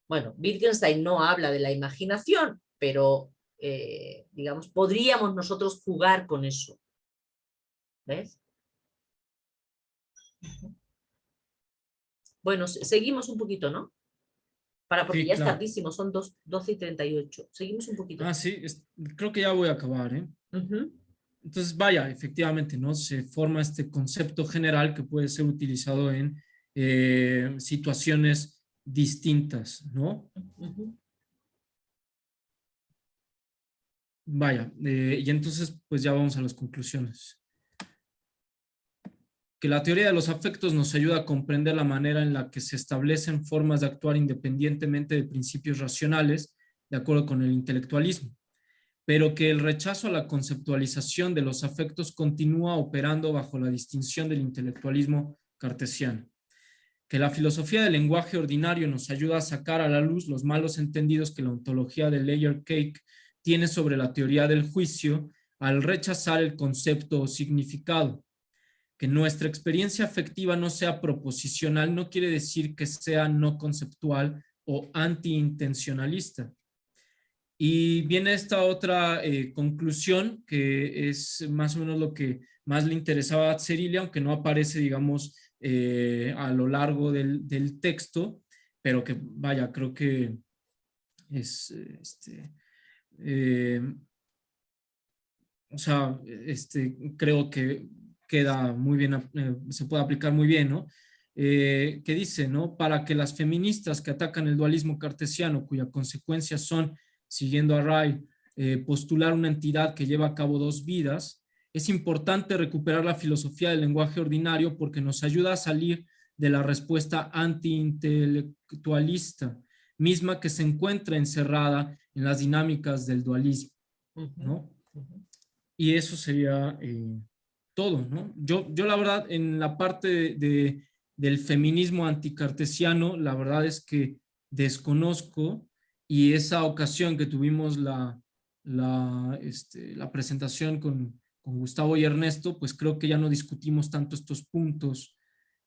Bueno, Wittgenstein no habla de la imaginación, pero, digamos, podríamos nosotros jugar con eso. ¿Ves? Bueno, seguimos un poquito, ¿no? Porque Sí, ya es claro. tardísimo, son 12:38. Seguimos un poquito. Sí, creo que ya voy a acabar, ¿eh? Entonces, vaya, efectivamente, ¿no? Se forma este concepto general que puede ser utilizado en situaciones distintas, ¿no? Vaya, y entonces, pues ya vamos a las conclusiones. Que la teoría de los afectos nos ayuda a comprender la manera en la que se establecen formas de actuar independientemente de principios racionales, de acuerdo con el intelectualismo, pero que el rechazo a la conceptualización de los afectos continúa operando bajo la distinción del intelectualismo cartesiano. Que la filosofía del lenguaje ordinario nos ayuda a sacar a la luz los malos entendidos que la ontología de Layer Cake tiene sobre la teoría del juicio al rechazar el concepto o significado. Que nuestra experiencia afectiva no sea proposicional no quiere decir que sea no conceptual o anti-intencionalista. Y viene esta otra conclusión que es más o menos lo que más le interesaba a Zerilli, aunque no aparece, digamos, a lo largo del texto, pero que vaya, creo que es, o sea, creo que queda muy bien, se puede aplicar muy bien, ¿no? Que dice, ¿no? Para que las feministas que atacan el dualismo cartesiano, cuya consecuencias son, siguiendo a Ray, postular una entidad que lleva a cabo dos vidas, es importante recuperar la filosofía del lenguaje ordinario porque nos ayuda a salir de la respuesta anti-intelectualista, misma que se encuentra encerrada en las dinámicas del dualismo, ¿no? Y eso sería todo, ¿no? Yo la verdad, en la parte del feminismo anticartesiano, la verdad es que desconozco, y esa ocasión que tuvimos la presentación con Gustavo y Ernesto, pues creo que ya no discutimos tanto estos puntos,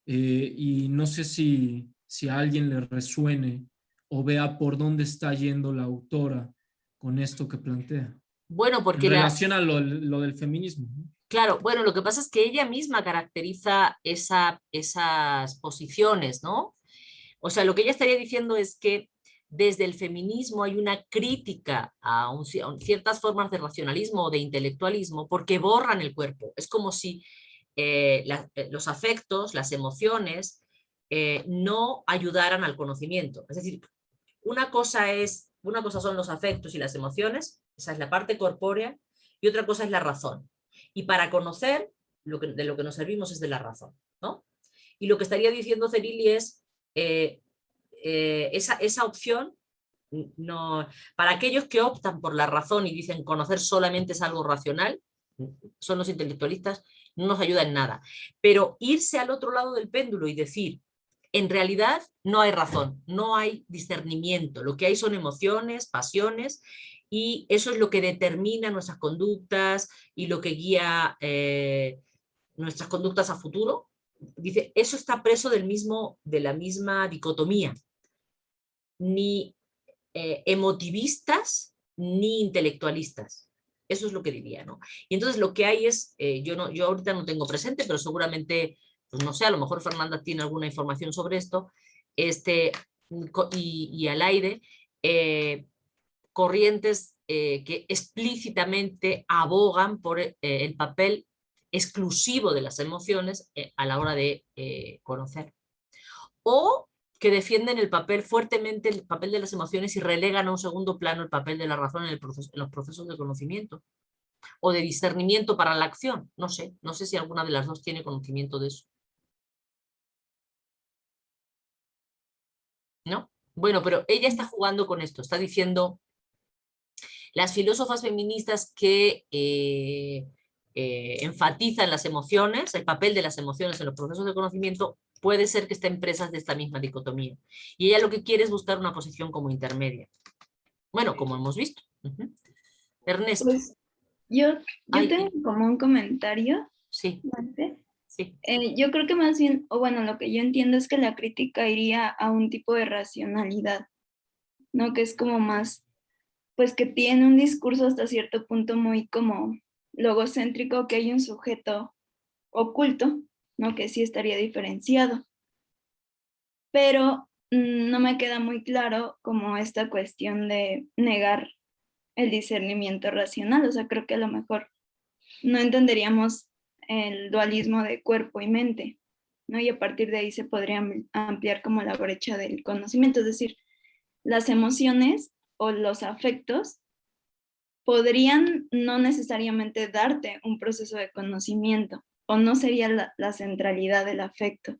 y no sé si a alguien le resuene o vea por dónde está yendo la autora con esto que plantea. Bueno, En porque relación a lo del feminismo, ¿no? claro, bueno, lo que pasa es que ella misma caracteriza esas posiciones, ¿no? O sea, lo que ella estaría diciendo es que desde el feminismo hay una crítica a ciertas formas de racionalismo o de intelectualismo porque borran el cuerpo. Es como si los afectos, las emociones, no ayudaran al conocimiento. Es decir, una cosa son los afectos y las emociones, esa es la parte corpórea, y otra cosa es la razón. Y para conocer, de lo que nos servimos es de la razón, ¿no? Y lo que estaría diciendo Zerilli es esa opción, no, para aquellos que optan por la razón y dicen conocer solamente es algo racional, son los intelectualistas, no nos ayuda en nada. Pero irse al otro lado del péndulo y decir, en realidad no hay razón, no hay discernimiento, lo que hay son emociones, pasiones, y eso es lo que determina nuestras conductas y lo que guía nuestras conductas a futuro. Dice, eso está preso de la misma dicotomía, ni emotivistas ni intelectualistas. Eso es lo que diría, ¿no? Y entonces lo que hay es, yo ahorita no tengo presente, pero seguramente, pues no sé, a lo mejor Fernanda tiene alguna información sobre esto, y al aire, corrientes que explícitamente abogan por el papel exclusivo de las emociones a la hora de conocer. O que defienden el papel fuertemente, el papel de las emociones y relegan a un segundo plano el papel de la razón en los procesos de conocimiento o de discernimiento para la acción. No sé si alguna de las dos tiene conocimiento de eso. ¿No? Bueno, pero ella está jugando con esto, está diciendo, las filósofas feministas que enfatizan las emociones, el papel de las emociones en los procesos de conocimiento, puede ser que estén presas de esta misma dicotomía. Y ella lo que quiere es buscar una posición como intermedia. Bueno, como hemos visto. Ernesto. Pues yo tengo como un comentario. Sí. Antes. Sí. Yo creo que más bien, o bueno, lo que yo entiendo es que la crítica iría a un tipo de racionalidad, ¿no? Que es como más, pues que tiene un discurso hasta cierto punto muy como logocéntrico, que hay un sujeto oculto, ¿no? Que sí estaría diferenciado. Pero no me queda muy claro como esta cuestión de negar el discernimiento racional, o sea, creo que a lo mejor no entenderíamos el dualismo de cuerpo y mente, ¿no? Y a partir de ahí se podría ampliar como la brecha del conocimiento, es decir, las emociones o los afectos podrían no necesariamente darte un proceso de conocimiento, o no sería la centralidad del afecto.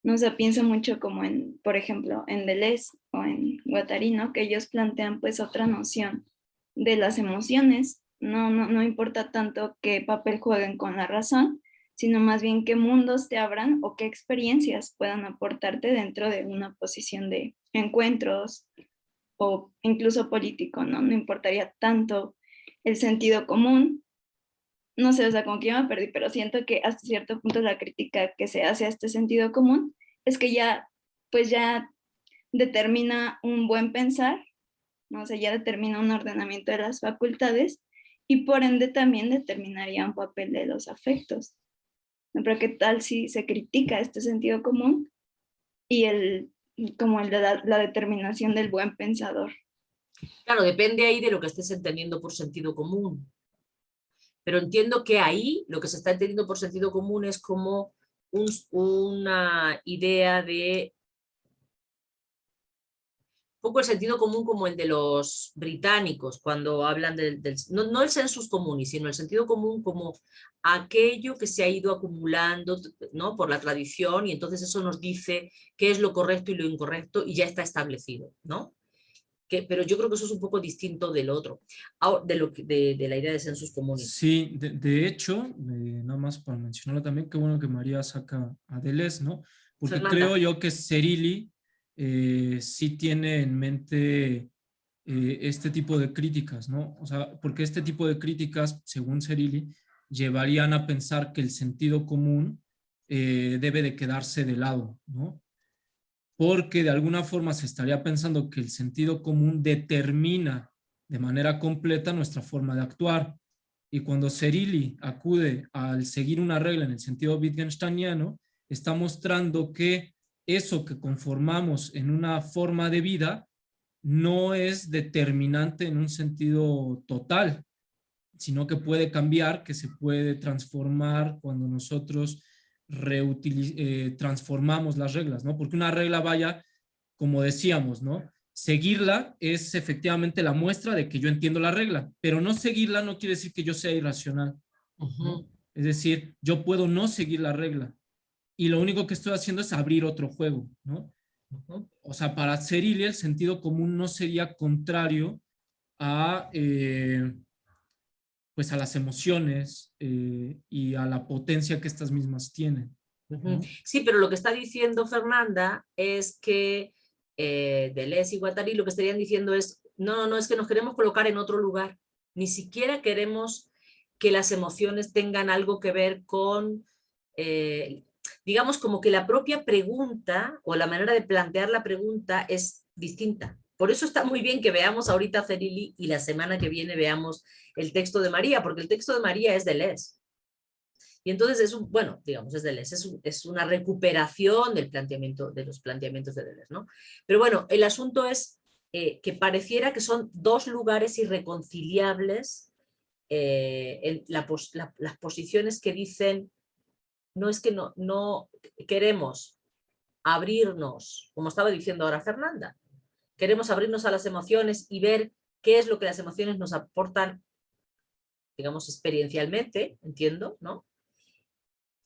No se piensa mucho como en, por ejemplo, en Deleuze o en Guattari, ¿no? Que ellos plantean pues otra noción de las emociones. No importa tanto qué papel jueguen con la razón, sino más bien qué mundos te abran o qué experiencias puedan aportarte dentro de una posición de encuentros o incluso político, ¿no? No importaría tanto el sentido común. No sé, o sea, como que yo me perdí, pero siento que hasta cierto punto la crítica que se hace a este sentido común es que ya, pues ya determina un buen pensar, ¿no? O sea, ya determina un ordenamiento de las facultades y por ende también determinaría un papel de los afectos. Pero ¿qué tal si se critica este sentido común y como el de la determinación del buen pensador? Claro, depende ahí de lo que estés entendiendo por sentido común. Pero entiendo que ahí lo que se está entendiendo por sentido común es como una idea de un poco el sentido común como el de los británicos cuando hablan no el sensus communis, sino el sentido común como aquello que se ha ido acumulando, ¿no? Por la tradición, y entonces eso nos dice qué es lo correcto y lo incorrecto y ya está establecido, ¿no? Pero yo creo que eso es un poco distinto del otro, de la idea de sensus communis. Sí, de hecho, nada más para mencionarlo también, qué bueno que María saca a Deleuze, ¿no? Porque Fernanda. creo yo que Serilli sí tiene en mente este tipo de críticas, ¿no? O sea, porque este tipo de críticas, según Serilli, llevarían a pensar que el sentido común debe de quedarse de lado, ¿no? Porque de alguna forma se estaría pensando que el sentido común determina de manera completa nuestra forma de actuar. Y cuando Serilli acude al seguir una regla en el sentido wittgensteiniano, está mostrando que eso que conformamos en una forma de vida no es determinante en un sentido total, sino que puede cambiar, que se puede transformar cuando nosotros transformamos las reglas, ¿no? Porque una regla, vaya, como decíamos, ¿no? Seguirla es efectivamente la muestra de que yo entiendo la regla, pero no seguirla no quiere decir que yo sea irracional, ¿no? Es decir, yo puedo no seguir la regla y lo único que estoy haciendo es abrir otro juego, ¿no? O sea, para Serilli el sentido común no sería contrario a pues a las emociones y a la potencia que estas mismas tienen, ¿no? Sí, pero lo que está diciendo Fernanda es que Deleuze y Guattari lo que estarían diciendo es, no, es que nos queremos colocar en otro lugar, ni siquiera queremos que las emociones tengan algo que ver con, digamos, como que la propia pregunta o la manera de plantear la pregunta es distinta. Por eso está muy bien que veamos ahorita a Serilli y la semana que viene veamos el texto de María, porque el texto de María es Deleuze. Y entonces bueno, digamos, es Deleuze, es una recuperación del planteamiento, de los planteamientos de Deleuze, ¿no? Pero bueno, el asunto es que pareciera que son dos lugares irreconciliables en las posiciones que dicen, no es que no queremos abrirnos, como estaba diciendo ahora Fernanda. Queremos abrirnos a las emociones y ver qué es lo que las emociones nos aportan, digamos, experiencialmente, entiendo, ¿no?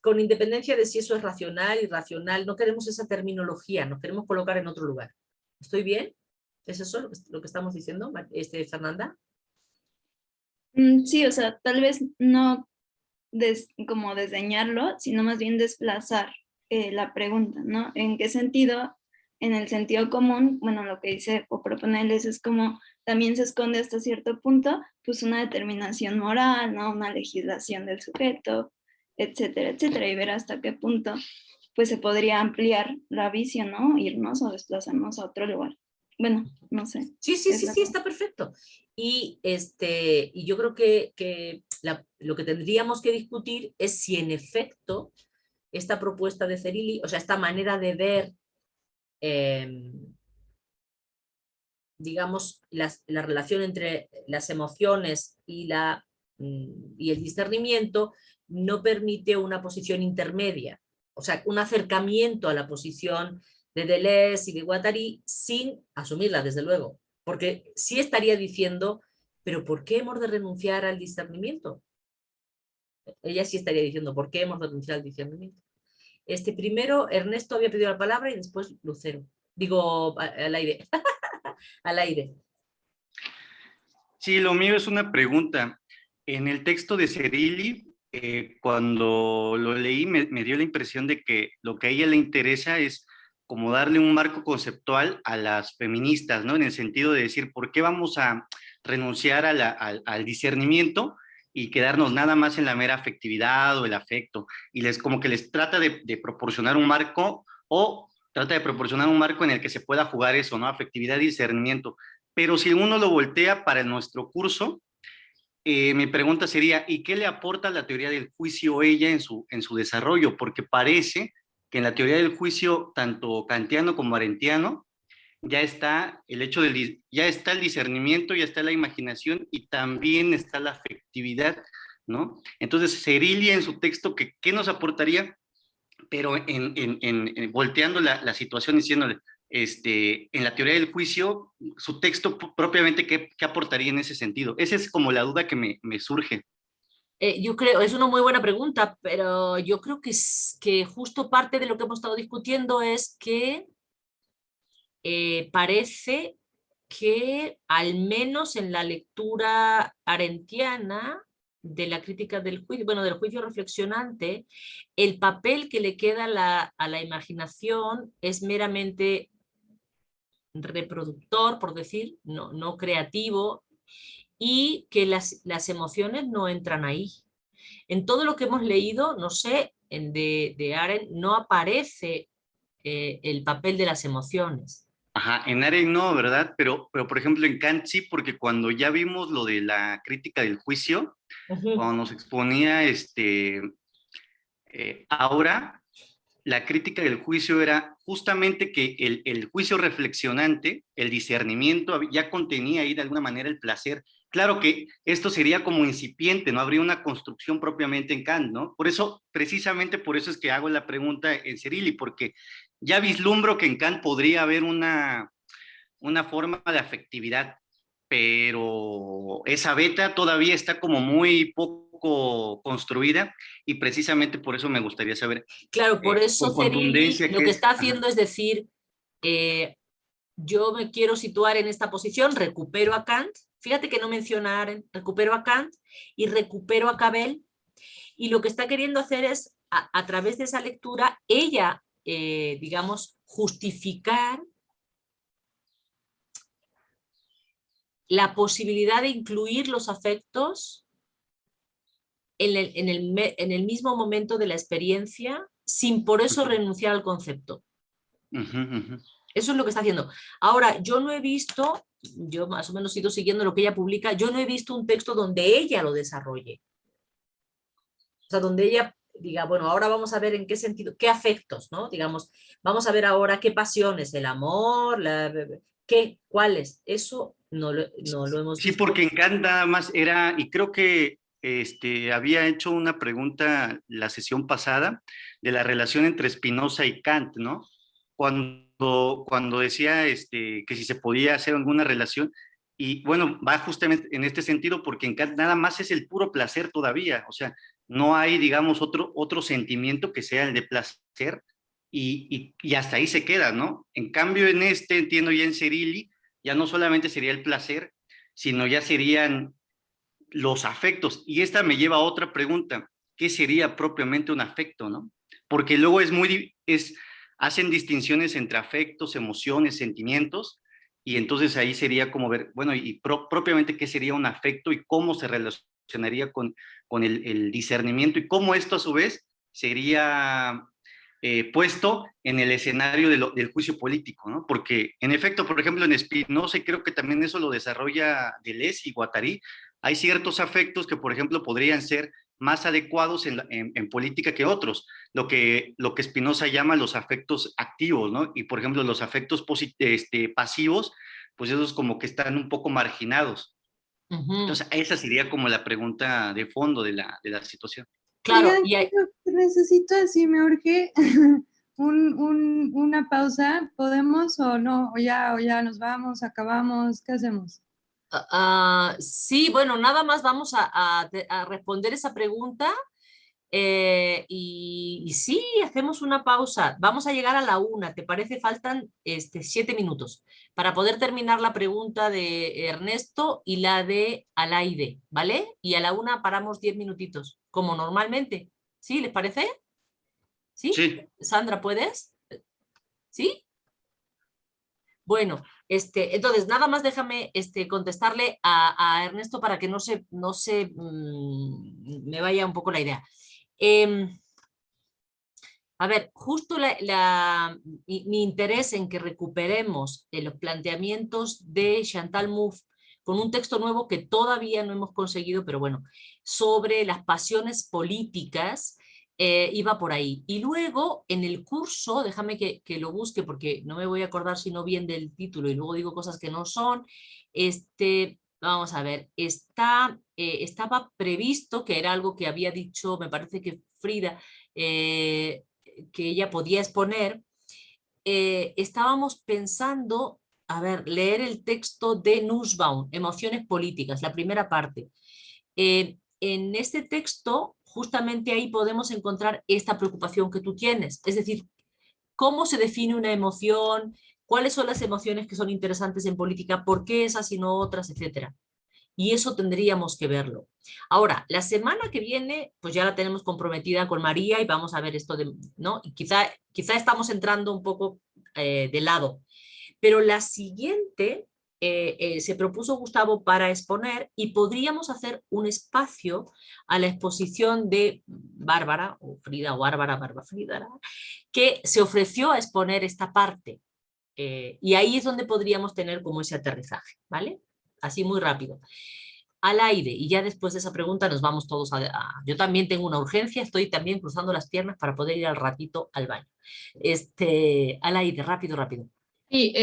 Con independencia de si eso es racional, irracional, no queremos esa terminología, nos queremos colocar en otro lugar. ¿Estoy bien? ¿Es eso lo que estamos diciendo, Fernanda? Sí, o sea, tal vez no como desdeñarlo, sino más bien desplazar la pregunta, ¿no? ¿En qué sentido? En el sentido común, bueno, lo que dice o proponerles es como también se esconde hasta cierto punto, pues una determinación moral, ¿no? Una legislación del sujeto, etcétera, etcétera, y ver hasta qué punto pues se podría ampliar la visión, ¿no? Irnos o desplazarnos a otro lugar. Bueno, no sé. Sí, está perfecto. Y yo creo que lo que tendríamos que discutir es si en efecto esta propuesta de Zerilli, o sea, esta manera de ver, digamos, la relación entre las emociones y el discernimiento, no permite una posición intermedia, o sea, un acercamiento a la posición de Deleuze y de Guattari sin asumirla, desde luego, porque sí estaría diciendo, pero ¿por qué hemos de renunciar al discernimiento? Ella sí estaría diciendo, ¿por qué hemos de renunciar al discernimiento? Primero Ernesto había pedido la palabra y después Lucero. Digo, al aire. Al aire. Sí, lo mío es una pregunta. En el texto de Zerilli, cuando lo leí, me dio la impresión de que lo que a ella le interesa es como darle un marco conceptual a las feministas, ¿no? En el sentido de decir, ¿por qué vamos a renunciar al discernimiento y quedarnos nada más en la mera afectividad o el afecto? Y como que les trata de proporcionar un marco, o trata de proporcionar un marco en el que se pueda jugar eso, ¿no? Afectividad y discernimiento. Pero si uno lo voltea para nuestro curso, mi pregunta sería, ¿y qué le aporta la teoría del juicio ella en su desarrollo? Porque parece que en la teoría del juicio, tanto kantiano como arendtiano, ya está ya está el discernimiento, ya está la imaginación y también está la afectividad, ¿no? Entonces, Zerilli en su texto, ¿qué nos aportaría? Pero volteando la situación, diciéndole, en la teoría del juicio, su texto propiamente, ¿qué aportaría en ese sentido? Esa es como la duda que me surge. Yo creo, es una muy buena pregunta, pero yo creo que justo parte de lo que hemos estado discutiendo es que parece que al menos en la lectura arendtiana de la crítica del juicio, bueno, del juicio reflexionante, el papel que le queda a la imaginación es meramente reproductor, por decir, no creativo, y que las emociones no entran ahí. En todo lo que hemos leído, no sé, de Arendt no aparece el papel de las emociones. Ajá, en Arendt no, ¿verdad? Pero por ejemplo en Kant sí, porque cuando ya vimos lo de la crítica del juicio, cuando nos exponía Aura, la crítica del juicio era justamente que el juicio reflexionante, el discernimiento, ya contenía ahí de alguna manera el placer. Claro que esto sería como incipiente, no habría una construcción propiamente en Kant, ¿no? Por eso, precisamente por eso es que hago la pregunta en Zerilli, porque ya vislumbro que en Kant podría haber una forma de afectividad, pero esa beta todavía está como muy poco construida y precisamente por eso me gustaría saber Claro, por eso con Zerilli contundencia lo que está haciendo es decir, yo me quiero situar en esta posición, recupero a Kant, fíjate que no menciona Arendt, recupero a Kant y recupero a Cabel, y lo que está queriendo hacer es, a través de esa lectura, ella, digamos, justificar la posibilidad de incluir los afectos en el mismo momento de la experiencia, sin por eso renunciar al concepto. Eso es lo que está haciendo. Ahora, yo no he visto, yo más o menos he ido siguiendo lo que ella publica, yo no he visto un texto donde ella lo desarrolle. O sea, donde ella diga, bueno, ahora vamos a ver en qué sentido, qué afectos, ¿no? Digamos, vamos a ver ahora qué pasiones, el amor, cuáles. Eso no lo hemos Sí, visto. porque en Kant nada más era, y creo que había hecho una pregunta la sesión pasada de la relación entre Spinoza y Kant, ¿no? cuando decía que si se podía hacer alguna relación, y bueno, va justamente en este sentido porque en Kant nada más es el puro placer todavía, o sea, no hay, digamos, otro sentimiento que sea el de placer, y hasta ahí se queda, ¿no? En cambio, entiendo ya en Serilli, ya no solamente sería el placer, sino ya serían los afectos. Y esta me lleva a otra pregunta: ¿qué sería propiamente un afecto, no? Porque luego hacen distinciones entre afectos, emociones, sentimientos, y entonces ahí sería como ver, bueno, y propiamente qué sería un afecto y cómo se relacionaría con el discernimiento, y cómo esto a su vez sería puesto en el escenario del juicio político, ¿no? Porque en efecto, por ejemplo, en Spinoza, y creo que también eso lo desarrolla Deleuze y Guattari, hay ciertos afectos que, por ejemplo, podrían ser más adecuados en política que otros, lo que Spinoza llama los afectos activos, ¿no? Y, por ejemplo, los afectos pasivos, pues esos como que están un poco marginados. Entonces, esa sería como la pregunta de fondo de la situación. Claro, Oigan, y hay, necesito, si me urge, una pausa. ¿Podemos o no? O ya nos vamos, acabamos, ¿qué hacemos? sí, bueno, nada más vamos a responder esa pregunta. Y sí, hacemos una pausa. Vamos a llegar a la 1, ¿te parece? Faltan 7 minutos para poder terminar la pregunta de Ernesto y la de Alaide, ¿vale? Y a la 1 paramos 10 minutitos, como normalmente. ¿Sí? ¿Les parece? ¿Sí? Sí. Sandra, ¿puedes? ¿Sí? Bueno, entonces nada más déjame contestarle a Ernesto para que no se me vaya un poco la idea. A ver, justo mi interés en que recuperemos los planteamientos de Chantal Mouffe con un texto nuevo que todavía no hemos conseguido, pero bueno, sobre las pasiones políticas, iba por ahí. Y luego, en el curso, déjame que lo busque porque no me voy a acordar si no bien del título y luego digo cosas que no son, vamos a ver, estaba previsto, que era algo que había dicho, me parece que Frida, que ella podía exponer, estábamos pensando, a ver, leer el texto de Nussbaum, Emociones políticas, la primera parte. En este texto, justamente ahí podemos encontrar esta preocupación que tú tienes, es decir, cómo se define una emoción, cuáles son las emociones que son interesantes en política, por qué esas y no otras, etcétera. Y eso tendríamos que verlo. Ahora, la semana que viene, pues ya la tenemos comprometida con María y vamos a ver esto, ¿no? Y quizá estamos entrando un poco de lado. Pero la siguiente se propuso Gustavo para exponer y podríamos hacer un espacio a la exposición de Bárbara, o Frida, o Bárbara Frida, que se ofreció a exponer esta parte. Y ahí es donde podríamos tener como ese aterrizaje, ¿vale? Así muy rápido. Al aire, y ya después de esa pregunta nos vamos todos yo también tengo una urgencia, estoy también cruzando las piernas para poder ir al ratito al baño. Al aire, rápido. Sí,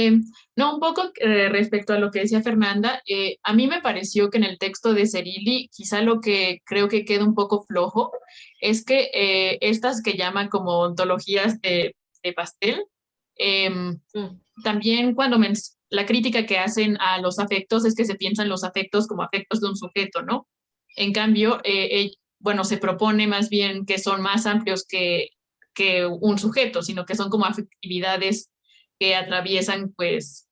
no, un poco respecto a lo que decía Fernanda, a mí me pareció que en el texto de Serilli, quizá lo que creo que queda un poco flojo es que estas que llaman como ontologías de pastel, también cuando la crítica que hacen a los afectos es que se piensan los afectos como afectos de un sujeto, ¿no? En cambio, bueno, se propone más bien que son más amplios que un sujeto, sino que son como afectividades que atraviesan, pues,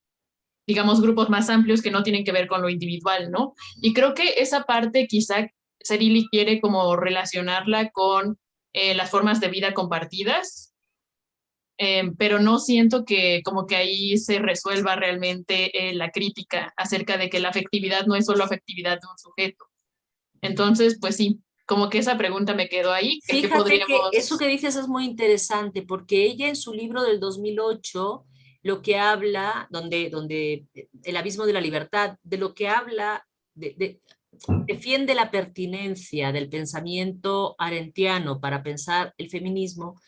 digamos, grupos más amplios que no tienen que ver con lo individual, ¿no? Y creo que esa parte quizá Serilli quiere como relacionarla con las formas de vida compartidas, pero no siento que como que ahí se resuelva realmente la crítica acerca de que la afectividad no es solo afectividad de un sujeto. Entonces, pues sí, como que esa pregunta me quedó ahí. Fíjate que eso que dices es muy interesante, porque ella en su libro del 2008, lo que habla, donde El abismo de la libertad, de lo que habla, defiende la pertinencia del pensamiento arendtiano para pensar el feminismo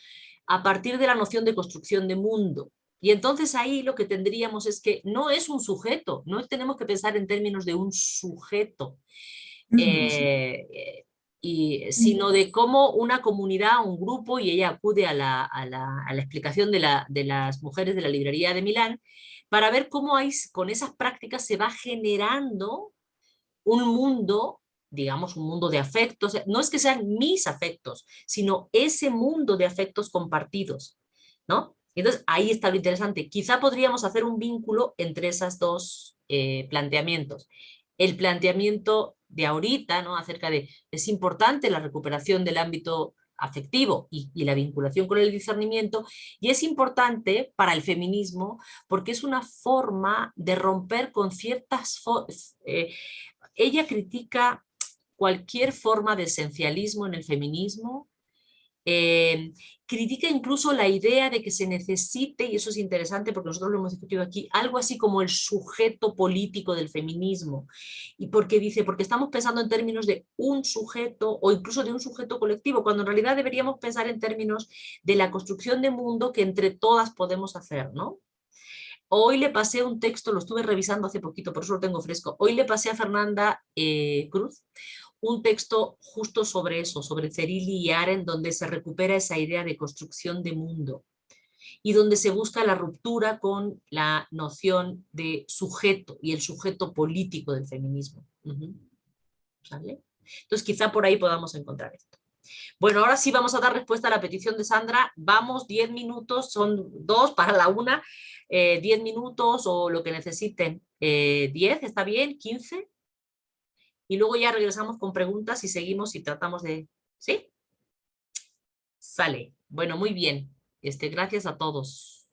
a partir de la noción de construcción de mundo. Y entonces ahí lo que tendríamos es que no es un sujeto, no tenemos que pensar en términos de un sujeto. sino de cómo una comunidad, un grupo, y ella acude a la explicación de las mujeres de la librería de Milán, para ver cómo con esas prácticas se va generando un mundo, digamos, un mundo de afectos. No es que sean mis afectos, sino ese mundo de afectos compartidos, ¿no? Entonces, ahí está lo interesante. Quizá podríamos hacer un vínculo entre esos dos planteamientos. El planteamiento de ahorita, ¿no? Acerca de, es importante la recuperación del ámbito afectivo y la vinculación con el discernimiento, y es importante para el feminismo porque es una forma de romper con ciertas... ella critica cualquier forma de esencialismo en el feminismo, critica incluso la idea de que se necesite, y eso es interesante porque nosotros lo hemos discutido aquí, algo así como el sujeto político del feminismo, y porque dice, porque estamos pensando en términos de un sujeto o incluso de un sujeto colectivo, cuando en realidad deberíamos pensar en términos de la construcción de mundo que entre todas podemos hacer, ¿no? Hoy le pasé un texto, lo estuve revisando hace poquito, por eso lo tengo fresco. Hoy le pasé a Fernanda Cruz un texto justo sobre eso, sobre Zerilli y Arendt, donde se recupera esa idea de construcción de mundo y donde se busca la ruptura con la noción de sujeto y el sujeto político del feminismo. ¿Sale? Entonces quizá por ahí podamos encontrar esto. Bueno, ahora sí vamos a dar respuesta a la petición de Sandra. Vamos, 10 minutos, son 2 para la 1, 10 minutos o lo que necesiten. 10, ¿está bien? 15. Y luego ya regresamos con preguntas y seguimos y tratamos de... ¿Sí? Sale. Bueno, muy bien. Gracias a todos.